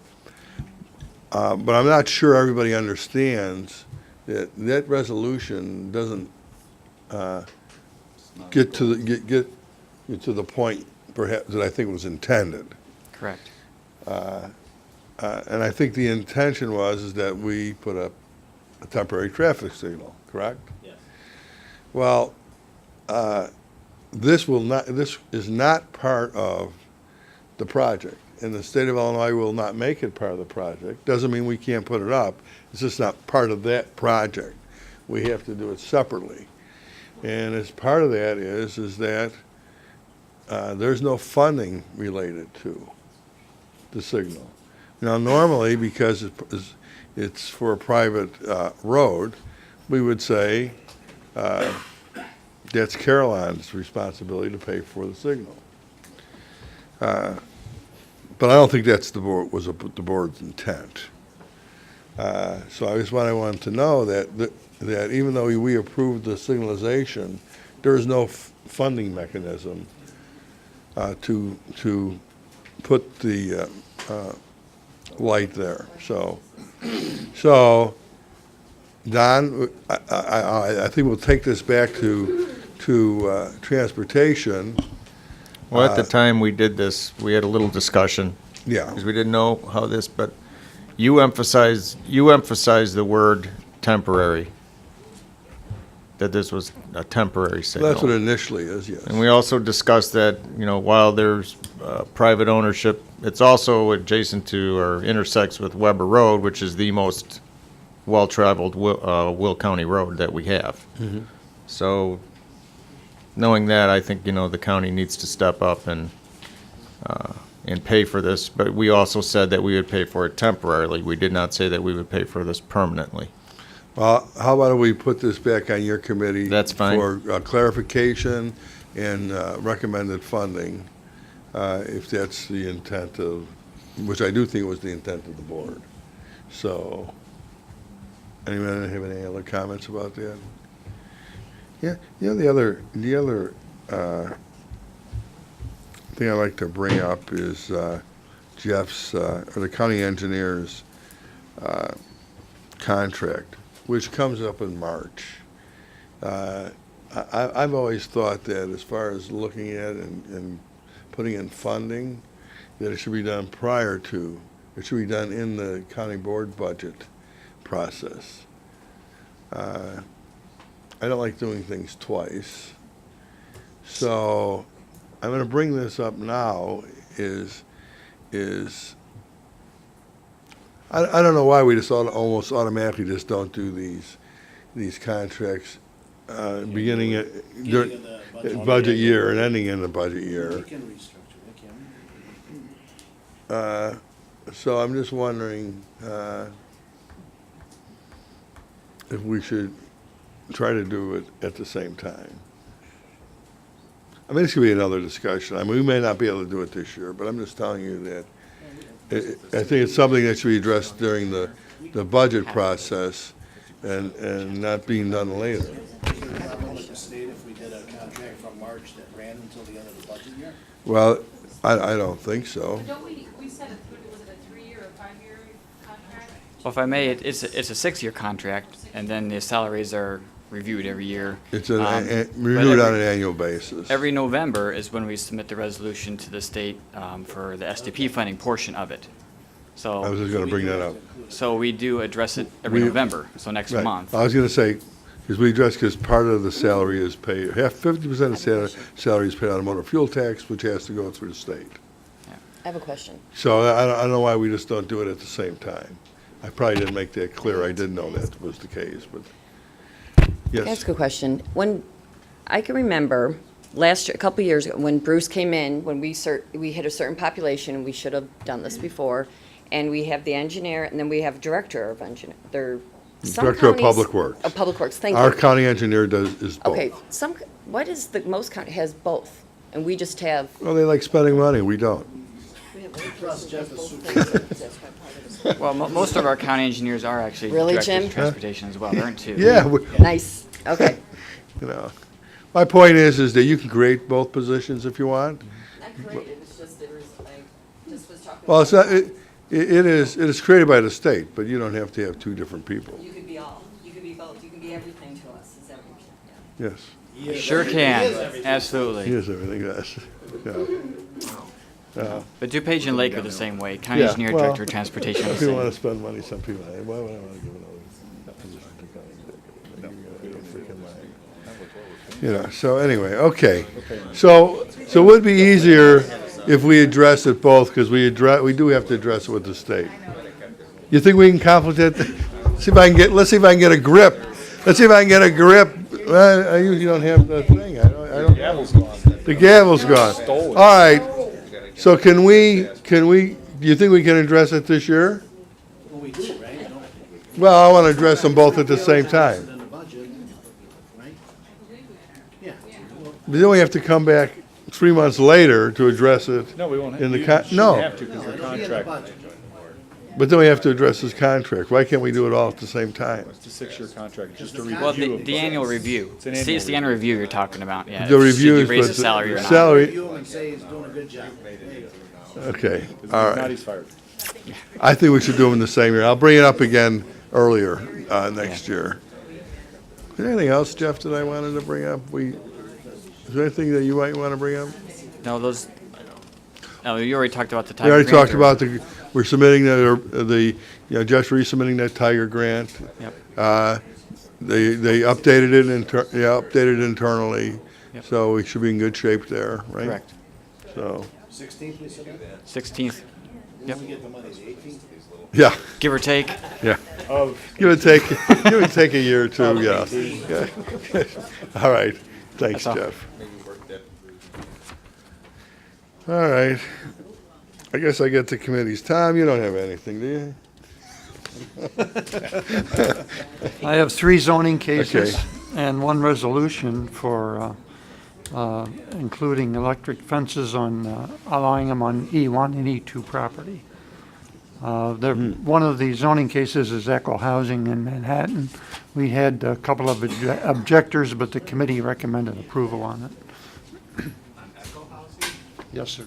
But I'm not sure everybody understands that resolution doesn't get to the point perhaps that I think was intended. Correct. And I think the intention was that we put up a temporary traffic signal, correct? Yes. Well, this is not part of the project, and the state of Illinois will not make it part of the project. Doesn't mean we can't put it up. It's just not part of that project. We have to do it separately. And as part of that is that there's no funding related to the signal. Now, normally, because it's for a private road, we would say that's Caroline's responsibility to pay for the signal. But I don't think that's the board's intent. So I just wanted to know that even though we approved the signalization, there is no funding mechanism to put the light there. So Don, I think we'll take this back to transportation. Well, at the time we did this, we had a little discussion. Yeah. Because we didn't know how this, but you emphasized the word temporary, that this was a temporary signal. That's what it initially is, yes. And we also discussed that, while there's private ownership, it's also adjacent to or intersects with Weber Road, which is the most well-traveled Will County road that we have. Mhm. So, knowing that, I think, the county needs to step up and pay for this, but we also said that we would pay for it temporarily. We did not say that we would pay for this permanently. Well, how about we put this back on your committee? That's fine. For clarification and recommended funding, if that's the intent of, which I do think was the intent of the board. So, anyone have any other comments about that? Yeah, the other thing I'd like to bring up is Jeff's, or the county engineer's contract, which comes up in March. I've always thought that as far as looking at and putting in funding, that it should be done it should be done in the county board budget process. I don't like doing things twice. So I'm going to bring this up now is I don't know why we just almost automatically just don't do these contracts beginning at budget year and ending in the budget year. So I'm just wondering if we should try to do it at the same time. I mean, this could be another discussion. I mean, we may not be able to do it this year, but I'm just telling you that I think it's something that should be addressed during the budget process and not being done later. With the state, if we did a contract from March that ran until the end of the budget year? Well, I don't think so. But don't we said was it a 3-year or 5-year contract? Well, if I may, it's a 6-year contract, and then the salaries are reviewed every year. It's reviewed on an annual basis. Every November is when we submit the resolution to the state for the SDP funding portion of it. So I was just going to bring that up. So we do address it every November, so next Right. month. I was going to say, because part of the salary is paid, 50% of salary is paid out of motor fuel tax, which has to go through the state. I have a question. So I don't know why we just don't do it at the same time. I probably didn't make that clear. I didn't know that was the case, but yes. That's a good question. When, I can remember last year, a couple of years ago, when Bruce came in, when we hit a certain population, we should have done this before, and we have the engineer, and then we have director of engineer. Director of Public Works. Of Public Works, thank you. Our county engineer is both. Okay, what is the most county has both, and we just have. Well, they like spending money. We don't. Well, most of our county engineers are actually Really, directors Jim? of transportation as well. They're in two. Yeah. Nice, okay. My point is that you can create both positions if you want. Not created, it's just I just was talking. Well, it's not, it is created by the state, but you don't have to have two different people. You could be both, you can be everything to us, is that what you're saying? Yes. Sure can, absolutely. He is everything, yes. Yeah. But DuPage and Lake are the same way. County engineer, director of transportation. Some are the people want to same. spend money, some people, why would I want to give another? So anyway, okay. So it would be easier if we address it both, because we do have to address it with the state. You think we can accomplish that? Let's see if I can get a grip. Let's see if I can get a grip. Well, I usually don't have the thing. I don't have The gavel's gone. All right, so can we, do you think we can address it this year? Well, we do, right? Well, I want to address them both at the same time. In the budget, right? Yeah. But then we have to come back 3 months later to address it. No, we won't have, in the you con- shouldn't no. have to, because the contract, But then we have to address his contract. Why can't we do it all at the same time? it's a 6-year contract, just a Well, review. the annual review. It's an See, it's the annual annual review you're talking about, yeah. The review Should you is raise what the the salary or not? salary- Review him and say he's doing a good job. Okay, If all not, right. he's fired. I think we should do them in the same year. I'll bring it up again earlier, next year. Is there anything else, Jeff, that I wanted to bring up? Is there anything that you might want to bring up? No, those, no, you already talked about the We Tiger already grant, talked or- about we're submitting Jeff's resubmitting that Tiger grant. Yep. They updated it, updated it internally, Yep. so we should be in good shape there, right? Correct. So, 16th, we said that? 16th. Yep. When we get the money, the 18th? yeah, Give or take. yeah. Of Give it take a year or two, yeah. Yeah. All right, thanks, That's all. Jeff. All right, I guess I get the committees. Tom, you don't have anything, do you? I have 3 zoning cases Okay. and 1 resolution for including electric fences on, allowing them on E1 and E2 property. One of the zoning cases is Echo Housing in Manhattan. We had a couple of objectors, but the committee recommended approval on it. Yes, sir.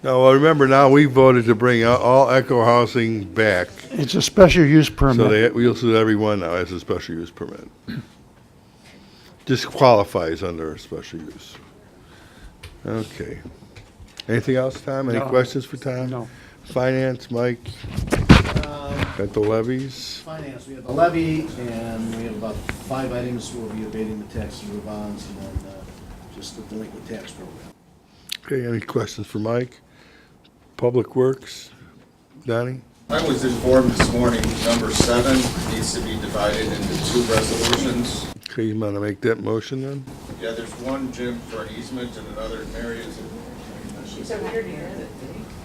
No, well, remember now, we voted to bring all Echo Housing back. It's a special use So permit. we'll see everyone now has a special use permit. Just qualifies under a special use. Okay. Anything else, Tom? Any No. questions for Tom? No. Finance, Mike? Got the levies? Finance, we have the levy, and we have about 5 items. We'll be abating the taxes and bonds, and then just the delinquent tax program. Okay, any questions for Mike? Public Works? Donnie? I was informed this morning, number 7 needs to be divided into 2 resolutions. Okay, you want to make that motion then? Yeah, there's one, Jim, for an easement and another, Mary, is it? She's over here.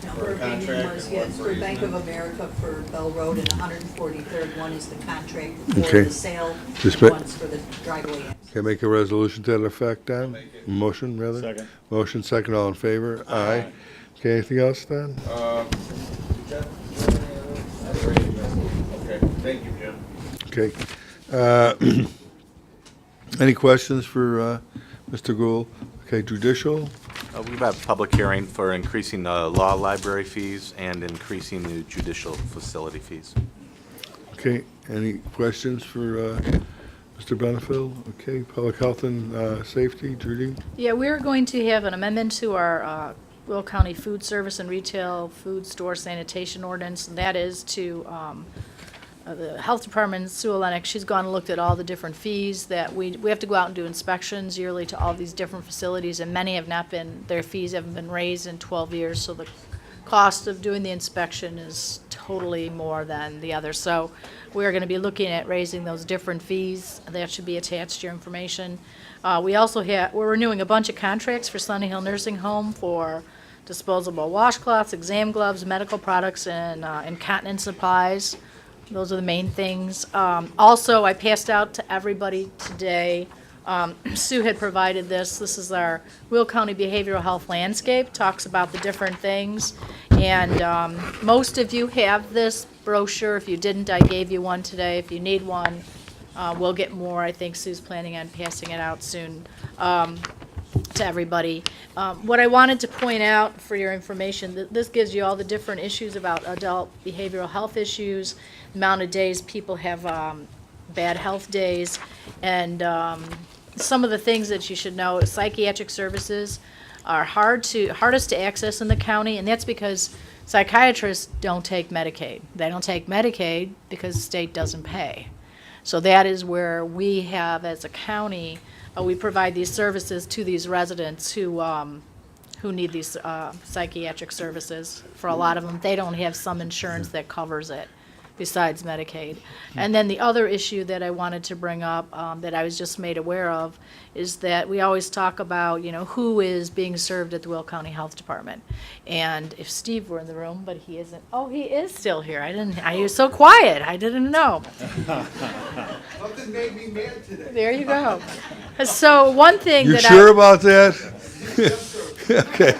No, For her a opinion contract was, and yes, one for for Bank of easement. America for Bell Road and 143rd, one is the contract for Okay. the sale, Just and ma- one's for the driveway. Can I make a resolution to that effect, Don? Motion, rather? Second. Motion, second, all in favor? Aye. Okay, anything else, Don? Okay, thank you, Jim. Okay. Any questions for Mr. Gould? Okay, judicial? We have a public hearing for increasing the law library fees and increasing the judicial facility fees. Okay, any questions for Mr. Benefield? Okay, public health and safety, Judy? Yeah, we're going to have an amendment to our Will County Food Service and Retail Food Store Sanitation Ordinance, and that is to the Health Department, Sue Lennox, she's gone and looked at all the different fees that we have to go out and do inspections yearly to all these different facilities, and many have not been, their fees haven't been raised in 12 years, so the cost of doing the inspection is totally more than the other. So we're going to be looking at raising those different fees. That should be attached to your information. We also we're renewing a bunch of contracts for Sunny Hill Nursing Home for disposable washcloths, exam gloves, medical products, and incontinence supplies. Those are the main things. Also, I passed out to everybody today. Sue had provided this. This is our Will County Behavioral Health Landscape. Talks about the different things. And most of you have this brochure. If you didn't, I gave you one today. If you need one, we'll get more. I think Sue's planning on passing it out soon to everybody. What I wanted to point out for your information, this gives you all the different issues about adult behavioral health issues, amount of days people have bad health days, and some of the things that you should know. Psychiatric services are hardest to access in the county, and that's because psychiatrists don't take Medicaid. They don't take Medicaid because the state doesn't pay. So that is where we have, as a county, we provide these services to these residents who need these psychiatric services. For a lot of them, they don't have some insurance that covers it. besides Medicaid. And then the other issue that I wanted to bring up, that I was just made aware of, is that we always talk about, who is being served at the Will County Health Department. And if Steve were in the room, but he isn't, oh, he is still here. He was so quiet, I didn't know. Something made me mad today. There you go. So one thing You that sure about that? Okay.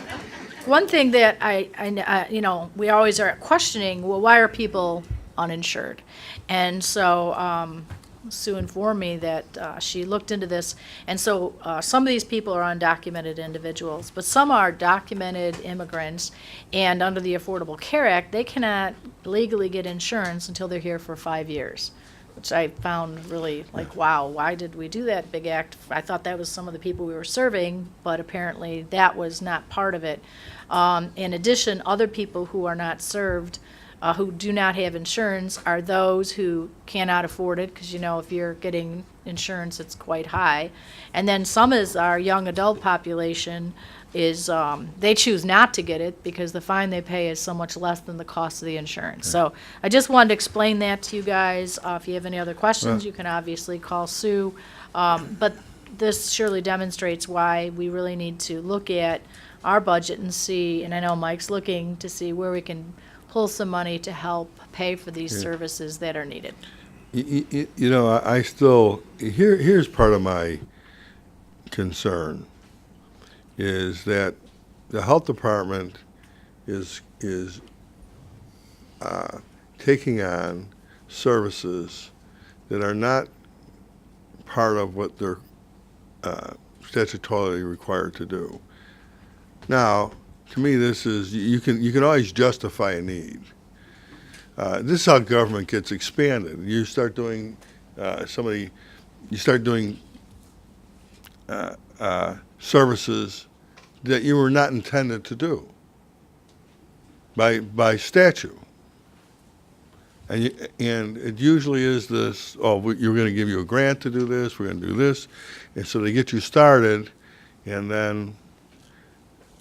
One thing that we always are questioning, well, why are people uninsured? And so Sue informed me that she looked into this, and so some of these people are undocumented individuals, but some are documented immigrants, and under the Affordable Care Act, they cannot legally get insurance until they're here for 5 years, which I found really like, wow, why did we do that big act? I thought that was some of the people we were serving, but apparently that was not part of it. In addition, other people who are not served, who do not have insurance, are those who cannot afford it, because if you're getting insurance, it's quite high. And then some is our young adult population is, they choose not to get it because the fine they pay is so much less than the cost of the insurance. So I just wanted to explain that to you guys. If you have any other questions, you can obviously call Sue. But this surely demonstrates why we really need to look at our budget and see, and I know Mike's looking to see where we can pull some money to help pay for these services that are needed. I still, here's part of my concern, is that the health department is taking on services that are not part of what they're statutorily required to do. Now, to me, this is, you can always justify a need. This is how government gets expanded. You start doing services that you were not intended to do by statute. And it usually is this, you're going to give you a grant to do this, we're going to do this. And so they get you started, and then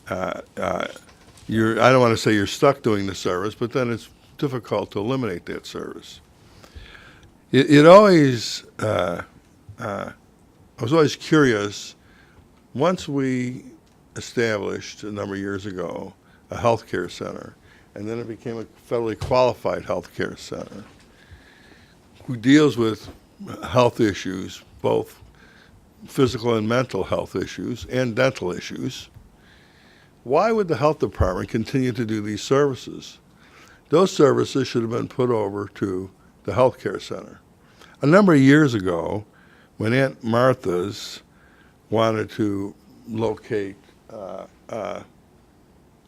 I don't want to say you're stuck doing the service, but then it's difficult to eliminate that service. I was always curious, once we established a number of years ago a healthcare center, and then it became a federally qualified healthcare center who deals with health issues, both physical and mental health issues and dental issues, why would the health department continue to do these services? Those services should have been put over to the healthcare center. A number of years ago, when Aunt Martha's wanted to locate a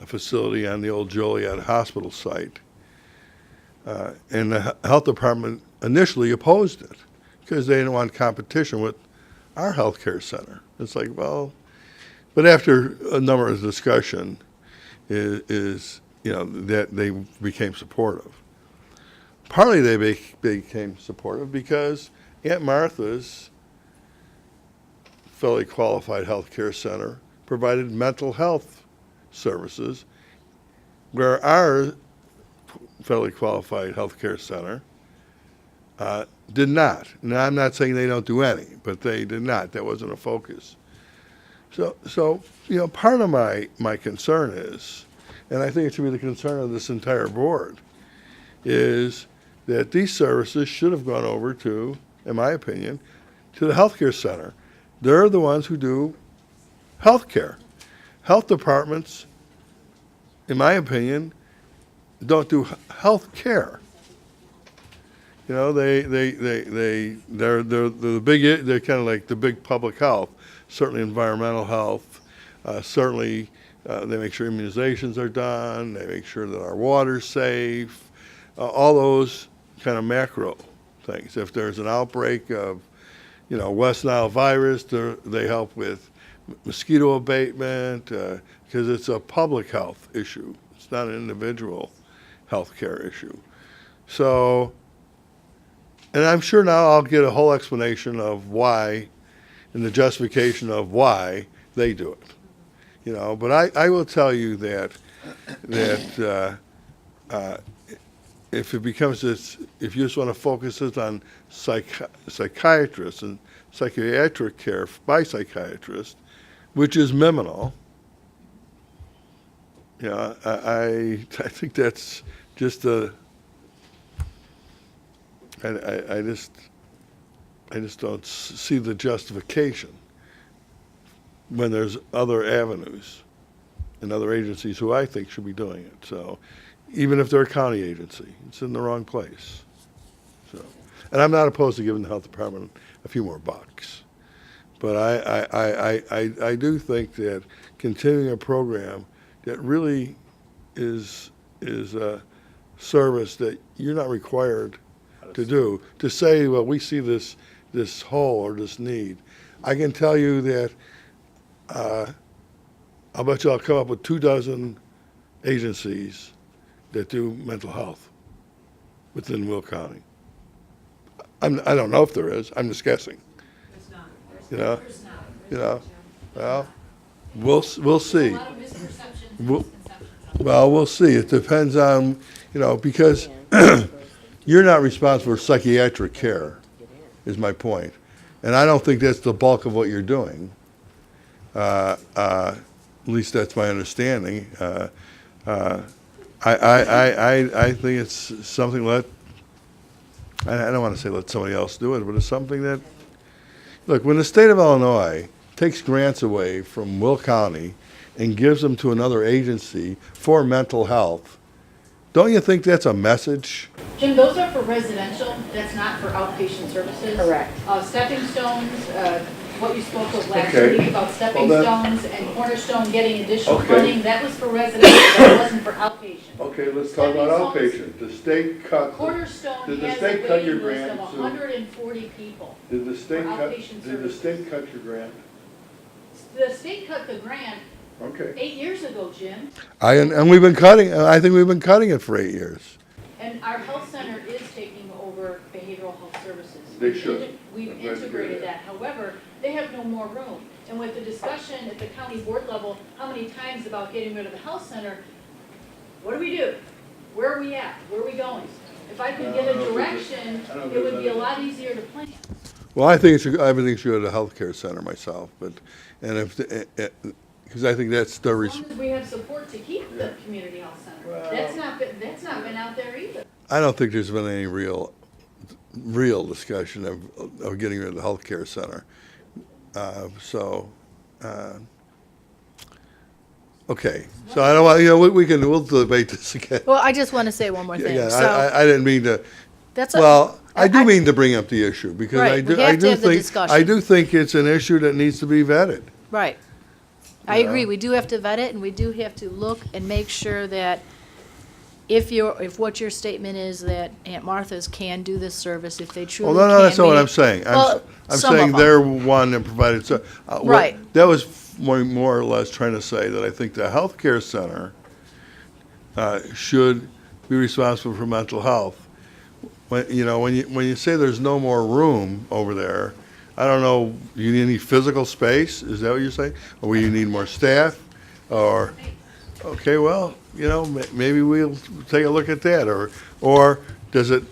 facility on the old Joliet Hospital site, and the health department initially opposed it because they didn't want competition with our healthcare center. It's like, well, but after a number of discussion, that they became supportive. Partly they became supportive because Aunt Martha's federally qualified healthcare center provided mental health services, where our federally qualified healthcare center did not. Now, I'm not saying they don't do any, but they did not. That wasn't a focus. So part of my concern is, and I think it should be the concern of this entire board, is that these services should have gone over to, in my opinion, to the healthcare center. They're the ones who do healthcare. Health departments, in my opinion, don't do health care. They're the big, they're kind of like the big public health, certainly environmental health, certainly they make sure immunizations are done, they make sure that our water's safe, all those kind of macro things. If there's an outbreak of, West Nile virus, they help with mosquito abatement, because it's a public health issue. It's not an individual health care issue. So, and I'm sure now I'll get a whole explanation of why, and the justification of why they do it. But I will tell you that if it becomes this, if you just want to focus it on psychiatrists and psychiatric care by psychiatrists, which is minimal, yeah, I think that's just I just don't see the justification when there's other avenues and other agencies who I think should be doing it. So even if they're a county agency, it's in the wrong place. So, and I'm not opposed to giving the health department a few more bucks. But I do think that continuing a program that really is a service that you're not required to do, to say, well, we see this hole or this need. I can tell you that I'll bet you I'll come up with 24 agencies that do mental health within Will County. I don't know if there is. I'm just guessing. There's not. You know, There's not. you know. Well, we'll see. A lot of misperceptions and Well, misconceptions. well, we'll see. It depends on, you know, because you're not responsible for psychiatric care, is my point. And I don't think that's the bulk of what you're doing. At least that's my understanding. I think it's something I don't want to say let somebody else do it, but it's something that, look, when the state of Illinois takes grants away from Will County and gives them to another agency for mental health, don't you think that's a message? Jim, those are for residential, that's not for outpatient services. Correct. Stepping stones, what you spoke of last Okay. week about stepping Well, stones and Cornerstone getting additional Okay. funding, that was for residential, that wasn't for outpatient. Okay, let's talk about Stepping outpatient. The state cut. Cornerstone Did the has a state cut your waiting list grant, of Sue? 140 people. Did the state for cut? outpatient Did the services. state cut your grant? The state cut the grant Okay. 8 years ago, Jim, And we've been cutting. I think we've been cutting it for 8 years. and our health center is taking over behavioral health services. They should. We've I'm glad to hear integrated that. that, however, they have no more room. And with the discussion at the county board level, how many times about getting rid of the health center, what do we do? Where are we at? Where are we going? If I could get a direction, it would be a lot easier to plan. Well, I think everything should go to the healthcare center myself, because I think that's the. As long as we have support to keep the community health center. That's not been out there either. I don't think there's been any real discussion of getting rid of the healthcare center. Okay. So I don't want, we'll debate this again. Well, I just want to say one more thing. Yeah, So, I didn't mean to. that's I do mean to bring up the issue because Right, we have to have the discussion. I do think it's an issue that needs to be vetted. right. I Yeah. agree. We do have to vet it, and we do have to look and make sure that if what your statement is that Aunt Martha's can do this service, if they truly Well, can. no, that's not what meet I'm it- saying. Well, I'm some of saying them. they're one that provided, Right. That was more or less trying to say that I think the healthcare center should be responsible for mental health. When you say there's no more room over there, I don't know, do you need any physical space? Is that what you're saying? Or you need more staff? Or, okay, well, maybe we'll take a look at that. Or does it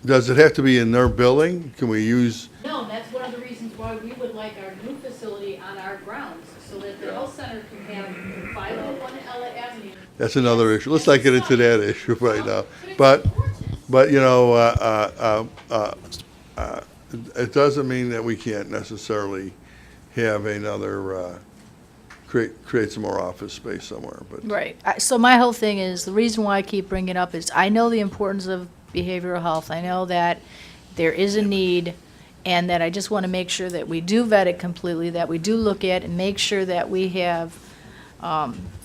have to be in their building? Can we use, No, that's one of the reasons why we would like our new facility on our grounds, so that the health center can have 501 Ella Avenue. that's another issue. Let's not get into that issue right now. But it doesn't mean that we can't necessarily have another, create some more office space somewhere, but. Right. So my whole thing is, the reason why I keep bringing it up is I know the importance of behavioral health. I know that there is a need, and that I just want to make sure that we do vet it completely, that we do look at and make sure that we have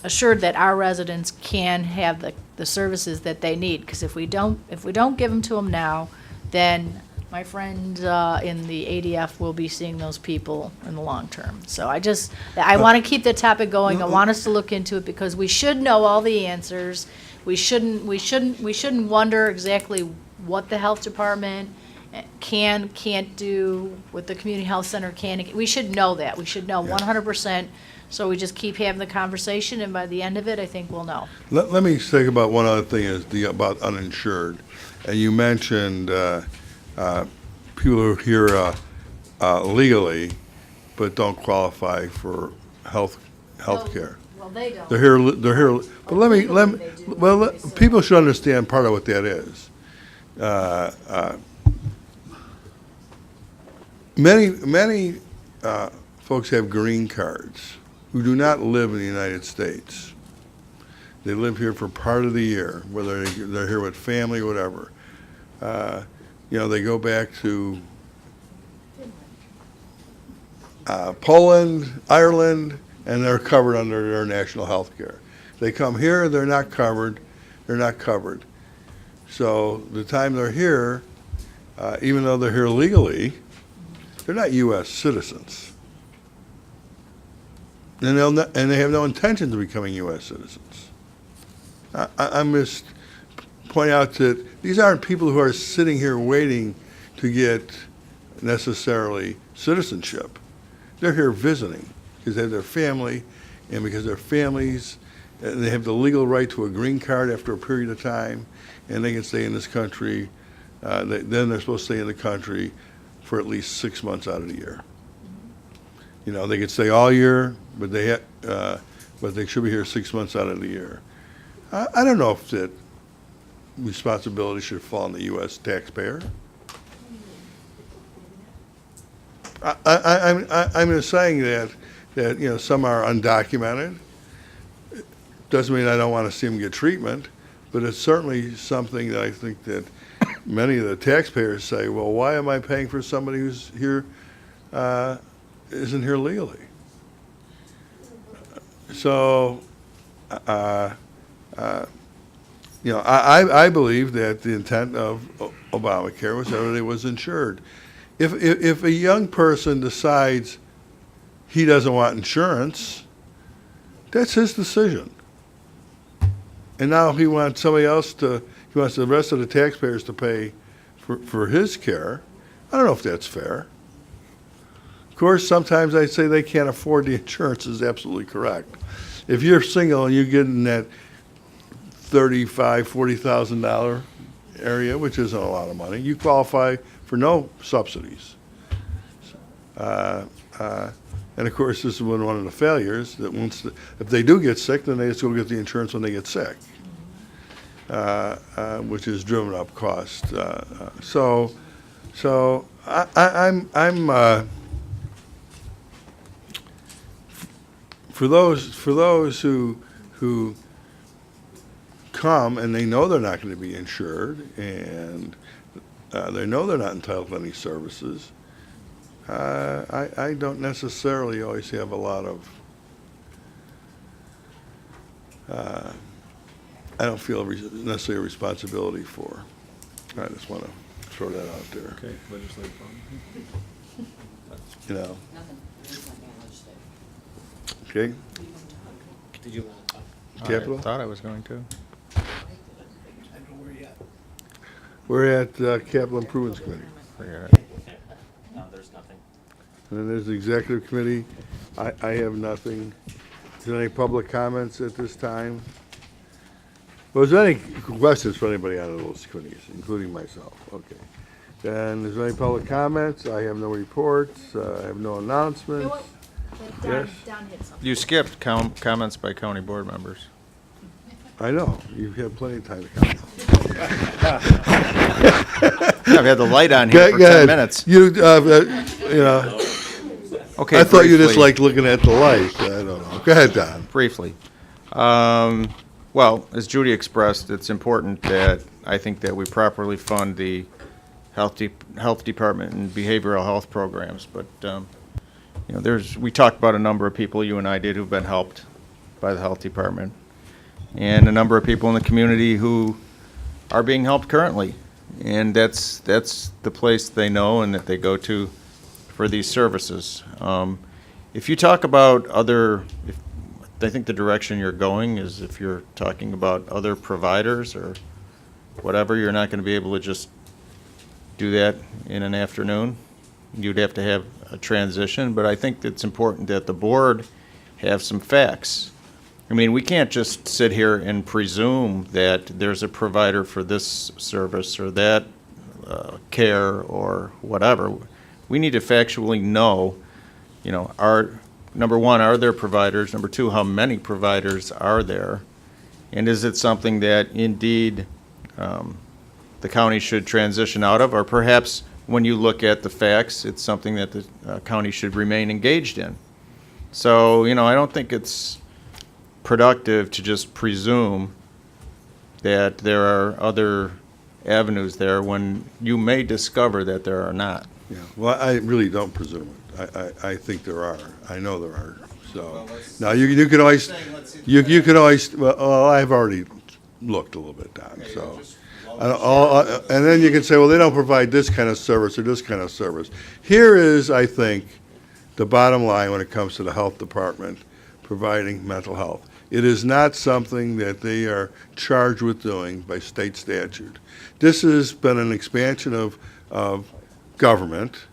assured that our residents can have the services that they need. Because if we don't give them to them now, then my friend in the ADF will be seeing those people in the long term. So I want to keep the topic going. I want us to look into it because we should know all the answers. We shouldn't wonder exactly what the health department can't do, what the community health center can. We should know that. We should know 100% So we just keep having the conversation, and by the end of it, I think we'll know. Let me think about one other thing is about uninsured. And you mentioned people who are here legally but don't qualify for health care. Well, they don't. They're here, but people should understand part of what that is. Many folks have green cards who do not live in the United States. They live here for part of the year, whether they're here with family or whatever. They go back to Poland, Ireland, and they're covered under their national health care. They come here, they're not covered. So the time they're here, even though they're here legally, they're not U.S. citizens. And they have no intention of becoming U.S. citizens. I'm just pointing out that these aren't people who are sitting here waiting to get necessarily citizenship. They're here visiting because they have their family, and because their families, and they have the legal right to a green card after a period of time, and they can stay in this country. Then they're supposed to stay in the country for at least 6 months out of the year. They could stay all year, but they should be here 6 months out of the year. I don't know if that responsibility should fall on the U.S. taxpayer. I'm just saying that some are undocumented. Doesn't mean I don't want to see them get treatment, but it's certainly something that I think that many of the taxpayers say, well, why am I paying for somebody who's here, isn't here legally? So, I believe that the intent of Obamacare was that everybody was insured. If a young person decides he doesn't want insurance, that's his decision. And now he wants somebody else he wants the rest of the taxpayers to pay for his care. I don't know if that's fair. Of course, sometimes I say they can't afford the insurance is absolutely correct. If you're single and you get in that $35,000, $40,000 area, which isn't a lot of money, you qualify for no subsidies. And of course, this is one of the failures that if they do get sick, then they just go get the insurance when they get sick, which has driven up cost. So I'm for those who come and they know they're not going to be insured and they know they're not entitled to any services. I don't necessarily always have a lot of, I don't feel necessarily a responsibility for. I just want to throw that out there. Okay, legislative Nothing. Okay. Did you? Capital? I thought I was going to. We're at Capital Improvements Committee. No, there's nothing. And then there's the Executive Committee. I have nothing. Is there any public comments at this time? Was there any questions for anybody out of those committees, including myself? Okay. Then is there any public comments? I have no reports. I have no announcements. Yes? You skipped comments by county board members. I know. You've had plenty of time to comment. I've had the light on here for 10 minutes. You know. Okay. I thought you just briefly. liked looking at the light. I don't know. Go ahead, Don. Briefly. Well, as Judy expressed, it's important that I think that we properly fund the health department and behavioral health programs. But we talked about a number of people, you and I did, who've been helped by the health department, and a number of people in the community who are being helped currently, and that's the place they know and that they go to for these services. If you talk about I think the direction you're going is if you're talking about other providers or whatever, you're not going to be able to just do that in an afternoon. You'd have to have a transition, but I think it's important that the board have some facts. I mean, we can't just sit here and presume that there's a provider for this service or that care or whatever. We need to factually know, you know, number one, are there providers? Number two, how many providers are there? And is it something that indeed the county should transition out of? Or perhaps when you look at the facts, it's something that the county should remain engaged in. So, you know, I don't think it's productive to just presume that there are other avenues there when you may discover that there are not. Yeah, well, I really don't presume it. I think there are. I know there are. So, now, you can always, you can always, well, I've already looked a little bit, Don, so. And then you can say, well, they don't provide this kind of service or this kind of service. Here is, I think, the bottom line when it comes to the health department providing mental health. It is not something that they are charged with doing by state statute. This has been an expansion of government,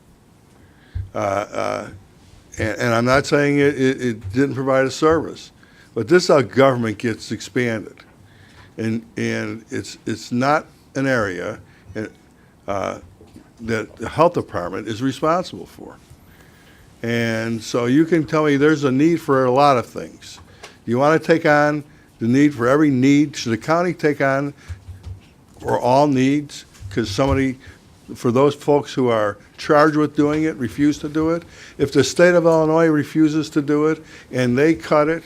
and I'm not saying it didn't provide a service, but this is how government gets expanded, and it's not an area that the health department is responsible for. And so you can tell me there's a need for a lot of things. You want to take on the need for every need? Should the county take on for all needs? Because somebody, for those folks who are charged with doing it, refuse to do it? If the state of Illinois refuses to do it and they cut it,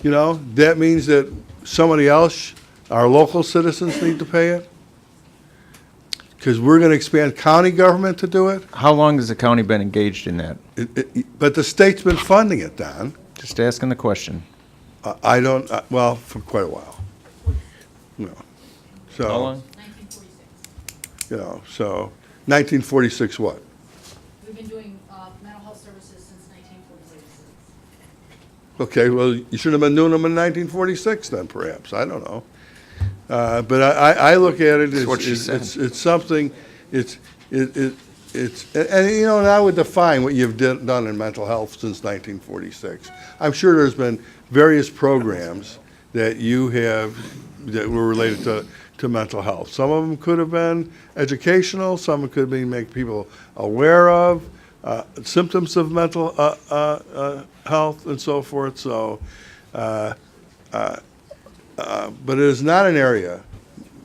you know, that means that somebody else, our local citizens, need to pay it? Because we're going to expand county government to do it? How long has the county been engaged in that? But the state's been funding it, Don. Just asking the question. I don't, well, for quite a while. No. So, How long? 1946. You know, so 1946 what? We've been doing mental health services since 1946. Okay, well, you should have been doing them in 1946 then, perhaps. I don't know. But I look at it as it's something, and you know, and I would define what you've done in mental health since 1946. I'm sure there's been various programs that you have that were related to mental health. Some of them could have been educational, some could have been make people aware of symptoms of mental health and so forth. So, but it is not an area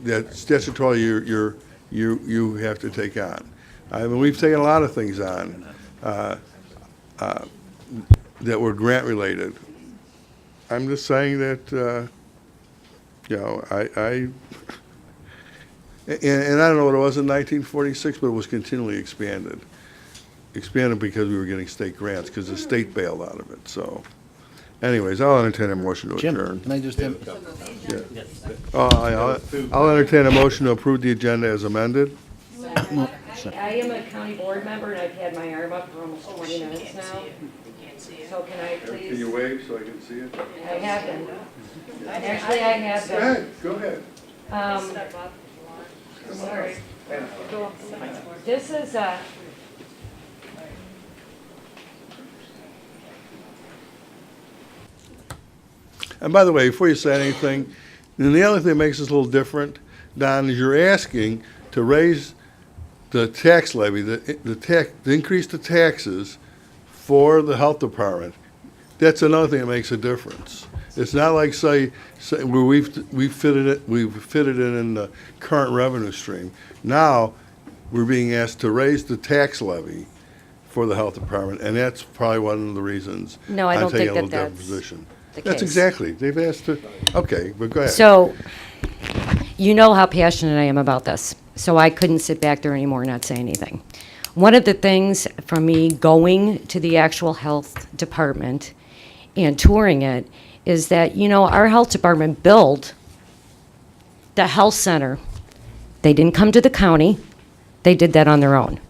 that statutorily you have to take on. I mean, we've taken a lot of things on that were grant related. I'm just saying that you know, and I don't know what it was in 1946, but it was continually expanded because we were getting state grants because the state bailed out of it. So, anyways, I'll entertain a motion to Jim, adjourn. can I just have? I'll entertain a motion to approve the agenda as amended. I am a county board member, and I've had my arm up for almost 20 minutes now. So can I please? Can you wave so I can see it? I have been. Actually, I have been. Go ahead. Sorry. This is And by the way, before you say anything, and the other thing that makes this a little different, Don, is you're asking to raise the tax levy, to increase the taxes for the health department. That's another thing that makes a difference. It's not like say where we've fitted it in the current revenue stream. Now we're being asked to raise the tax levy for the health department, and that's probably one of the reasons No, I I'm don't taking think a little that different that's position. the That's case. exactly. They've asked to. Okay, but go ahead. So, you know how passionate I am about this, so I couldn't sit back there anymore and not say anything. One of the things from me going to the actual health department and touring it is that, you know, our health department built the health center. They didn't come to the county. They did that on their own.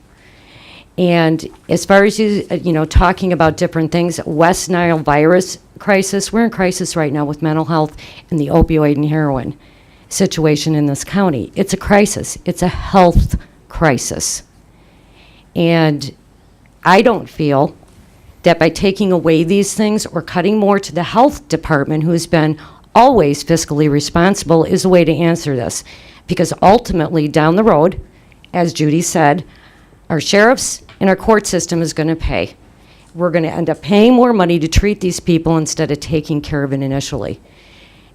And as far as you know, talking about different things, West Nile virus crisis, we're in crisis right now with mental health and the opioid and heroin situation in this county. It's a crisis. It's a health crisis. And I don't feel that by taking away these things or cutting more to the health department, who has been always fiscally responsible, is a way to answer this. Because ultimately, down the road, as Judy said, our sheriffs and our court system is going to pay. We're going to end up paying more money to treat these people instead of taking care of it initially.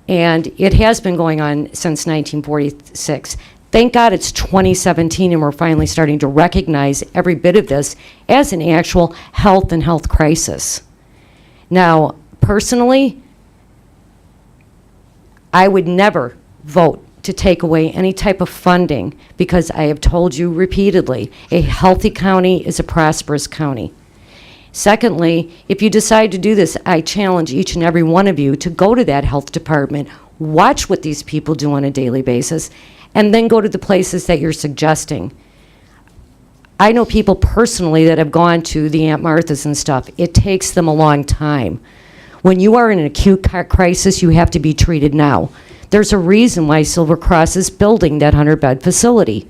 And it has been going on since 1946. Thank God it's 2017 and we're finally starting to recognize every bit of this as an actual health and health crisis. Now, personally, I would never vote to take away any type of funding because I have told you repeatedly, a healthy county is a prosperous county. Secondly, if you decide to do this, I challenge each and every one of you to go to that health department, watch what these people do on a daily basis, and then go to the places that you're suggesting. I know people personally that have gone to the Aunt Martha's and stuff. It takes them a long time. When you are in an acute crisis, you have to be treated now. There's a reason why Silver Cross is building that 100-bed facility.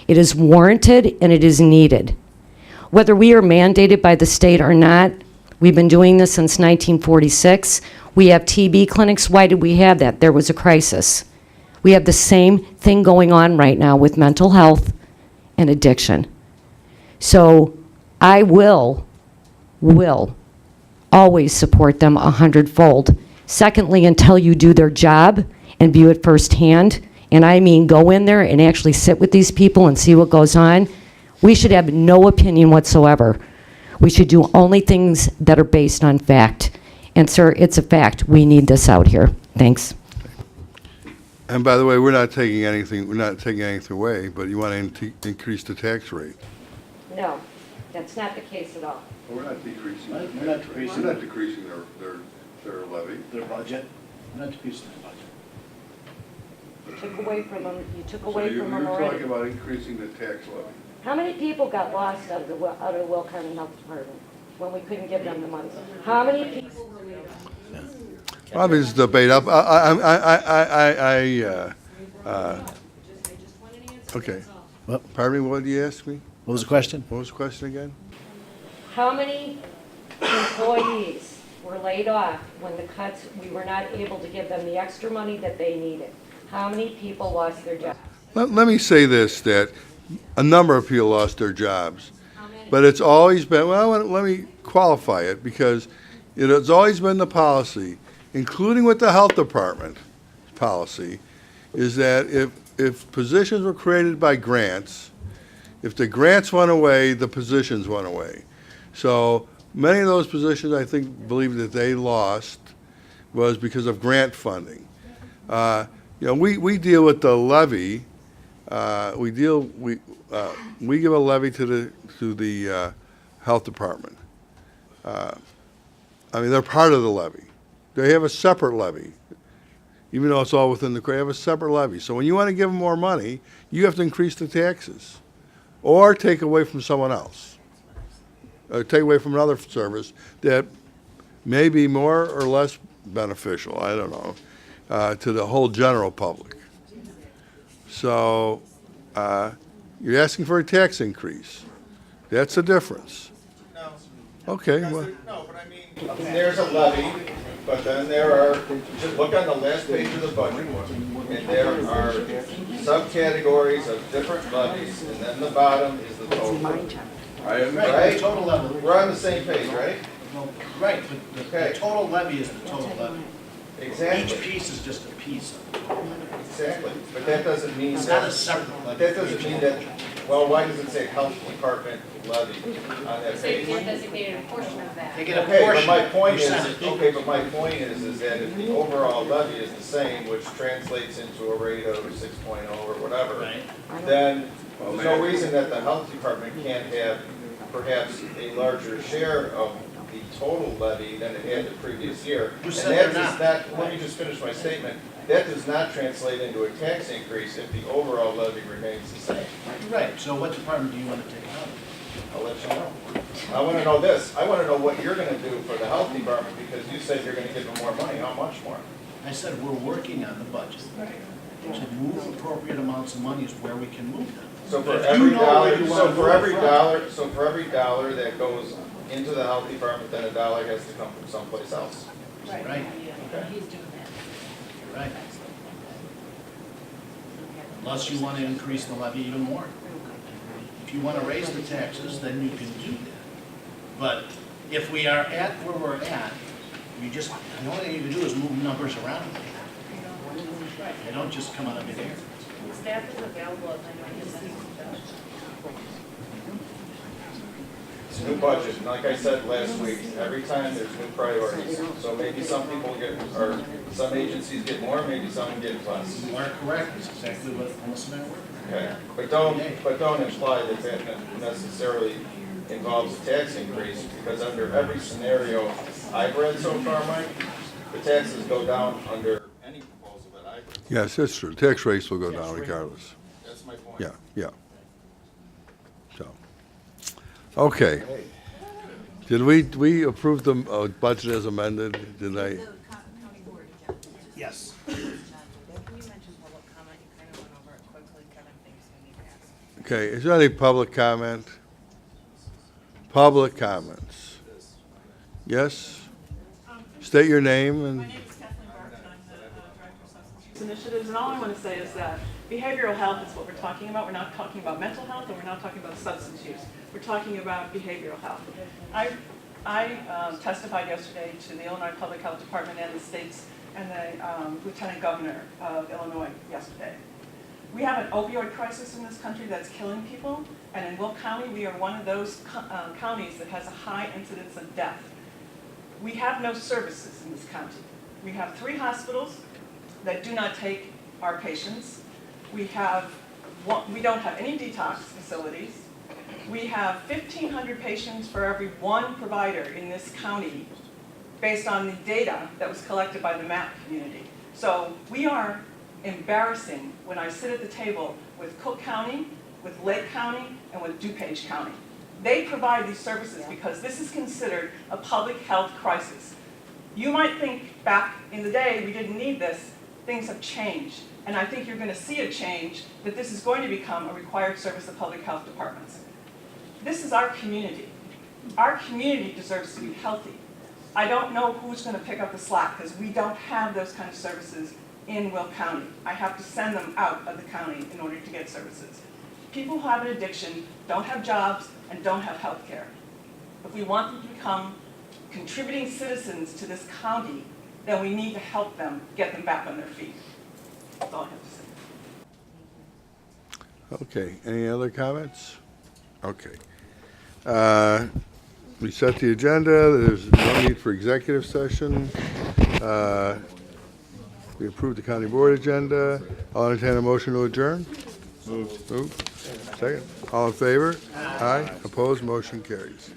It is warranted and it is needed. Whether we are mandated by the state or not, we've been doing this since 1946. We have TB clinics. Why did we have that? There was a crisis. We have the same thing going on right now with mental health and addiction. So I will always support them 100-fold. Secondly, until you do their job and view it firsthand, and I mean go in there and actually sit with these people and see what goes on, we should have no opinion whatsoever. We should do only things that are based on fact. And sir, it's a fact. We need this out here. Thanks. And by the way, we're not taking anything away, but you want to increase the tax rate. No, that's not the case at all. We're not decreasing. We're not decreasing. We're not decreasing their levy. Their budget, we're not decreasing their budget. You took away from them, you took So away from them you're already. talking about increasing the tax levy. How many people got lost out of the Will County Health Department when we couldn't give them the money? How many people were we Probably this debate up. Okay. What? Pardon me, what did you ask me? What was the question? What was the question again? How many employees were laid off when the cuts, we were not able to give them the extra money that they needed? How many people lost their jobs? Let me say this, that a number of people lost their jobs. But it's always been, well, let me qualify it, because it has always been the policy, including with the health department policy, is that if positions were created by grants, if the grants went away, the positions went away. So many of those positions, I believe that they lost was because of grant funding. We deal with the levy. We give a levy to the health department. They're part of the levy. They have a separate levy, even though it's all within they have a separate levy. So when you want to give them more money, you have to increase the taxes, or take away from someone else, or take away from another service that may be more or less beneficial. I don't know, to the whole general public. So you're asking for a tax increase. That's the difference. No. Okay. Well. No, but I mean, there's a levy, but then there are, just look on the last page of the budget, and there are subcategories of different levies, and then the bottom is the total. Right? Total levy. We're on the same page, right? Right, but the total levy is the total levy. Exactly. Each piece is just a piece of the total levy. Exactly, but that doesn't mean It's that. not a separate levy. That doesn't mean that, well, why does it say health department levy on that So you page? want designated a portion of that. They get a Okay, but portion, my point is, percentage. okay, but my point is that if the overall levy is the same, which translates into a rate of 6.0 or whatever, Right. then there's no reason that the health department can't have perhaps a larger share of the total levy than it had the previous year. Who And said that they're does not? let me just finish my statement. That does not translate into a tax increase if the overall levy remains the same. Right, so what department do you want to take out? I'll let you know. I want to know this. I want to know what you're going to do for the health department, because you said you're going to give them more money. How much more? I said, we're working on the budget. To move appropriate amounts of money is where we can move them. So for If you every know where dollar, you so wanna for move every from- dollar, so for every dollar that goes into the health department, then a dollar has to come from someplace else. Right. Okay. You're right. Unless you want to increase the levy even more. If you want to raise the taxes, then you can do that. But if we are at where we're at, the only thing you can do is move numbers around. They don't just come out of the air. Staff is available if anyone has any questions. It's a new budget, and like I said last week, every time there's new priorities. So maybe some people get, or some agencies get more, maybe some get less. You are correct, it's exactly what Melissa and I were. Okay, but don't imply that that necessarily involves a tax increase, because under every scenario I've read so far, Mike, the taxes go down under any proposal that I've read. Yes, that's true. Tax rates will go down regardless. That's my point. Yeah, yeah. So, okay. Did we approve the budget as amended? Did I? Yes. When you mentioned public comment, you kind of went over it quickly. Kevin thinks we need to ask. Okay, is there any public comment? Public comments? Yes? State your name and... My name is Kathleen Barton, I'm the Director of Substance Use Initiatives, and all I want to say is that behavioral health is what we're talking about. We're not talking about mental health, and we're not talking about substance use. We're talking about behavioral health. I testified yesterday to the Illinois Public Health Department and the state's and the Lieutenant Governor of Illinois yesterday. We have an opioid crisis in this country that's killing people, and in Will County, we are one of those counties that has a high incidence of death. We have no services in this county. We have 3 hospitals that do not take our patients. We don't have any detox facilities. We have 1,500 patients for every 1 provider in this county based on the data that was collected by the MAP community. So we are embarrassing when I sit at the table with Cook County, with Lake County, and with DuPage County. They provide these services because this is considered a public health crisis. You might think back in the day we didn't need this. Things have changed. And I think you're going to see a change that this is going to become a required service of public health departments. This is our community. Our community deserves to be healthy. I don't know who's going to pick up the slack because we don't have those kind of services in Will County. I have to send them out of the county in order to get services. People who have an addiction don't have jobs and don't have health care. If we want them to become contributing citizens to this county, then we need to help them get them back on their feet. That's all I have to say. Okay, any other comments? Okay. We set the agenda, there's no need for executive session. We approved the county board agenda. I'll entertain a motion to adjourn. Moved. Second. All in favor? Aye. Opposed? Motion carries.